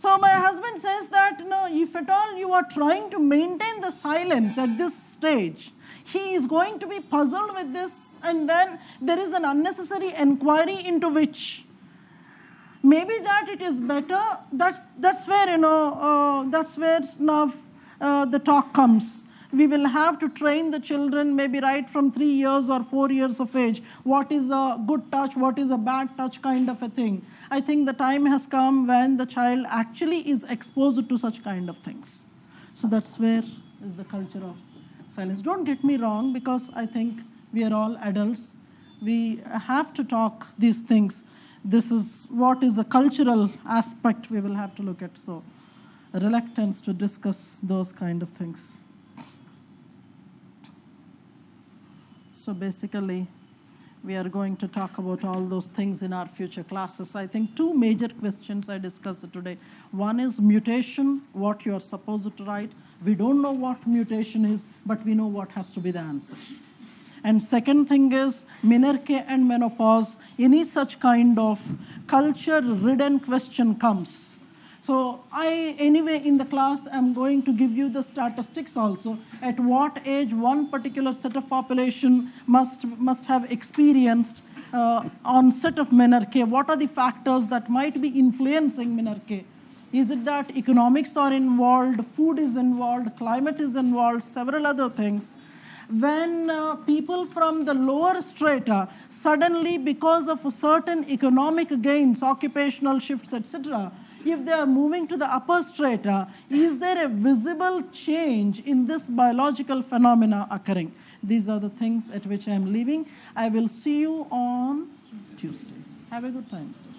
So my husband says that, no, if at all you are trying to maintain the silence at this stage, he is going to be puzzled with this, and then there is an unnecessary inquiry into which maybe that it is better. That's where now the talk comes. We will have to train the children maybe right from 3 years or 4 years of age. What is a good touch? What is a bad touch kind of a thing? I think the time has come when the child actually is exposed to such kind of things. So that's where is the culture of silence. Don't get me wrong, because I think we are all adults. We have to talk these things. This is what is a cultural aspect we will have to look at. So reluctance to discuss those kind of things. So basically, we are going to talk about all those things in our future classes. I think 2 major questions I discussed today. One is mutation, what you are supposed to write. We don't know what mutation is, but we know what has to be the answer. And second thing is menarche and menopause. Any such kind of culture-ridden question comes. So anyway, in the class, I'm going to give you the statistics also. At what age one particular set of population must have experienced onset of menarche? What are the factors that might be influencing menarche? Is it that economics are involved, food is involved, climate is involved, several other things? When people from the lower strata suddenly, because of a certain economic gains, occupational shifts, etc., if they are moving to the upper strata, is there a visible change in this biological phenomena occurring? These are the things at which I am leaving. I will see you on Tuesday. Have a good time, sir.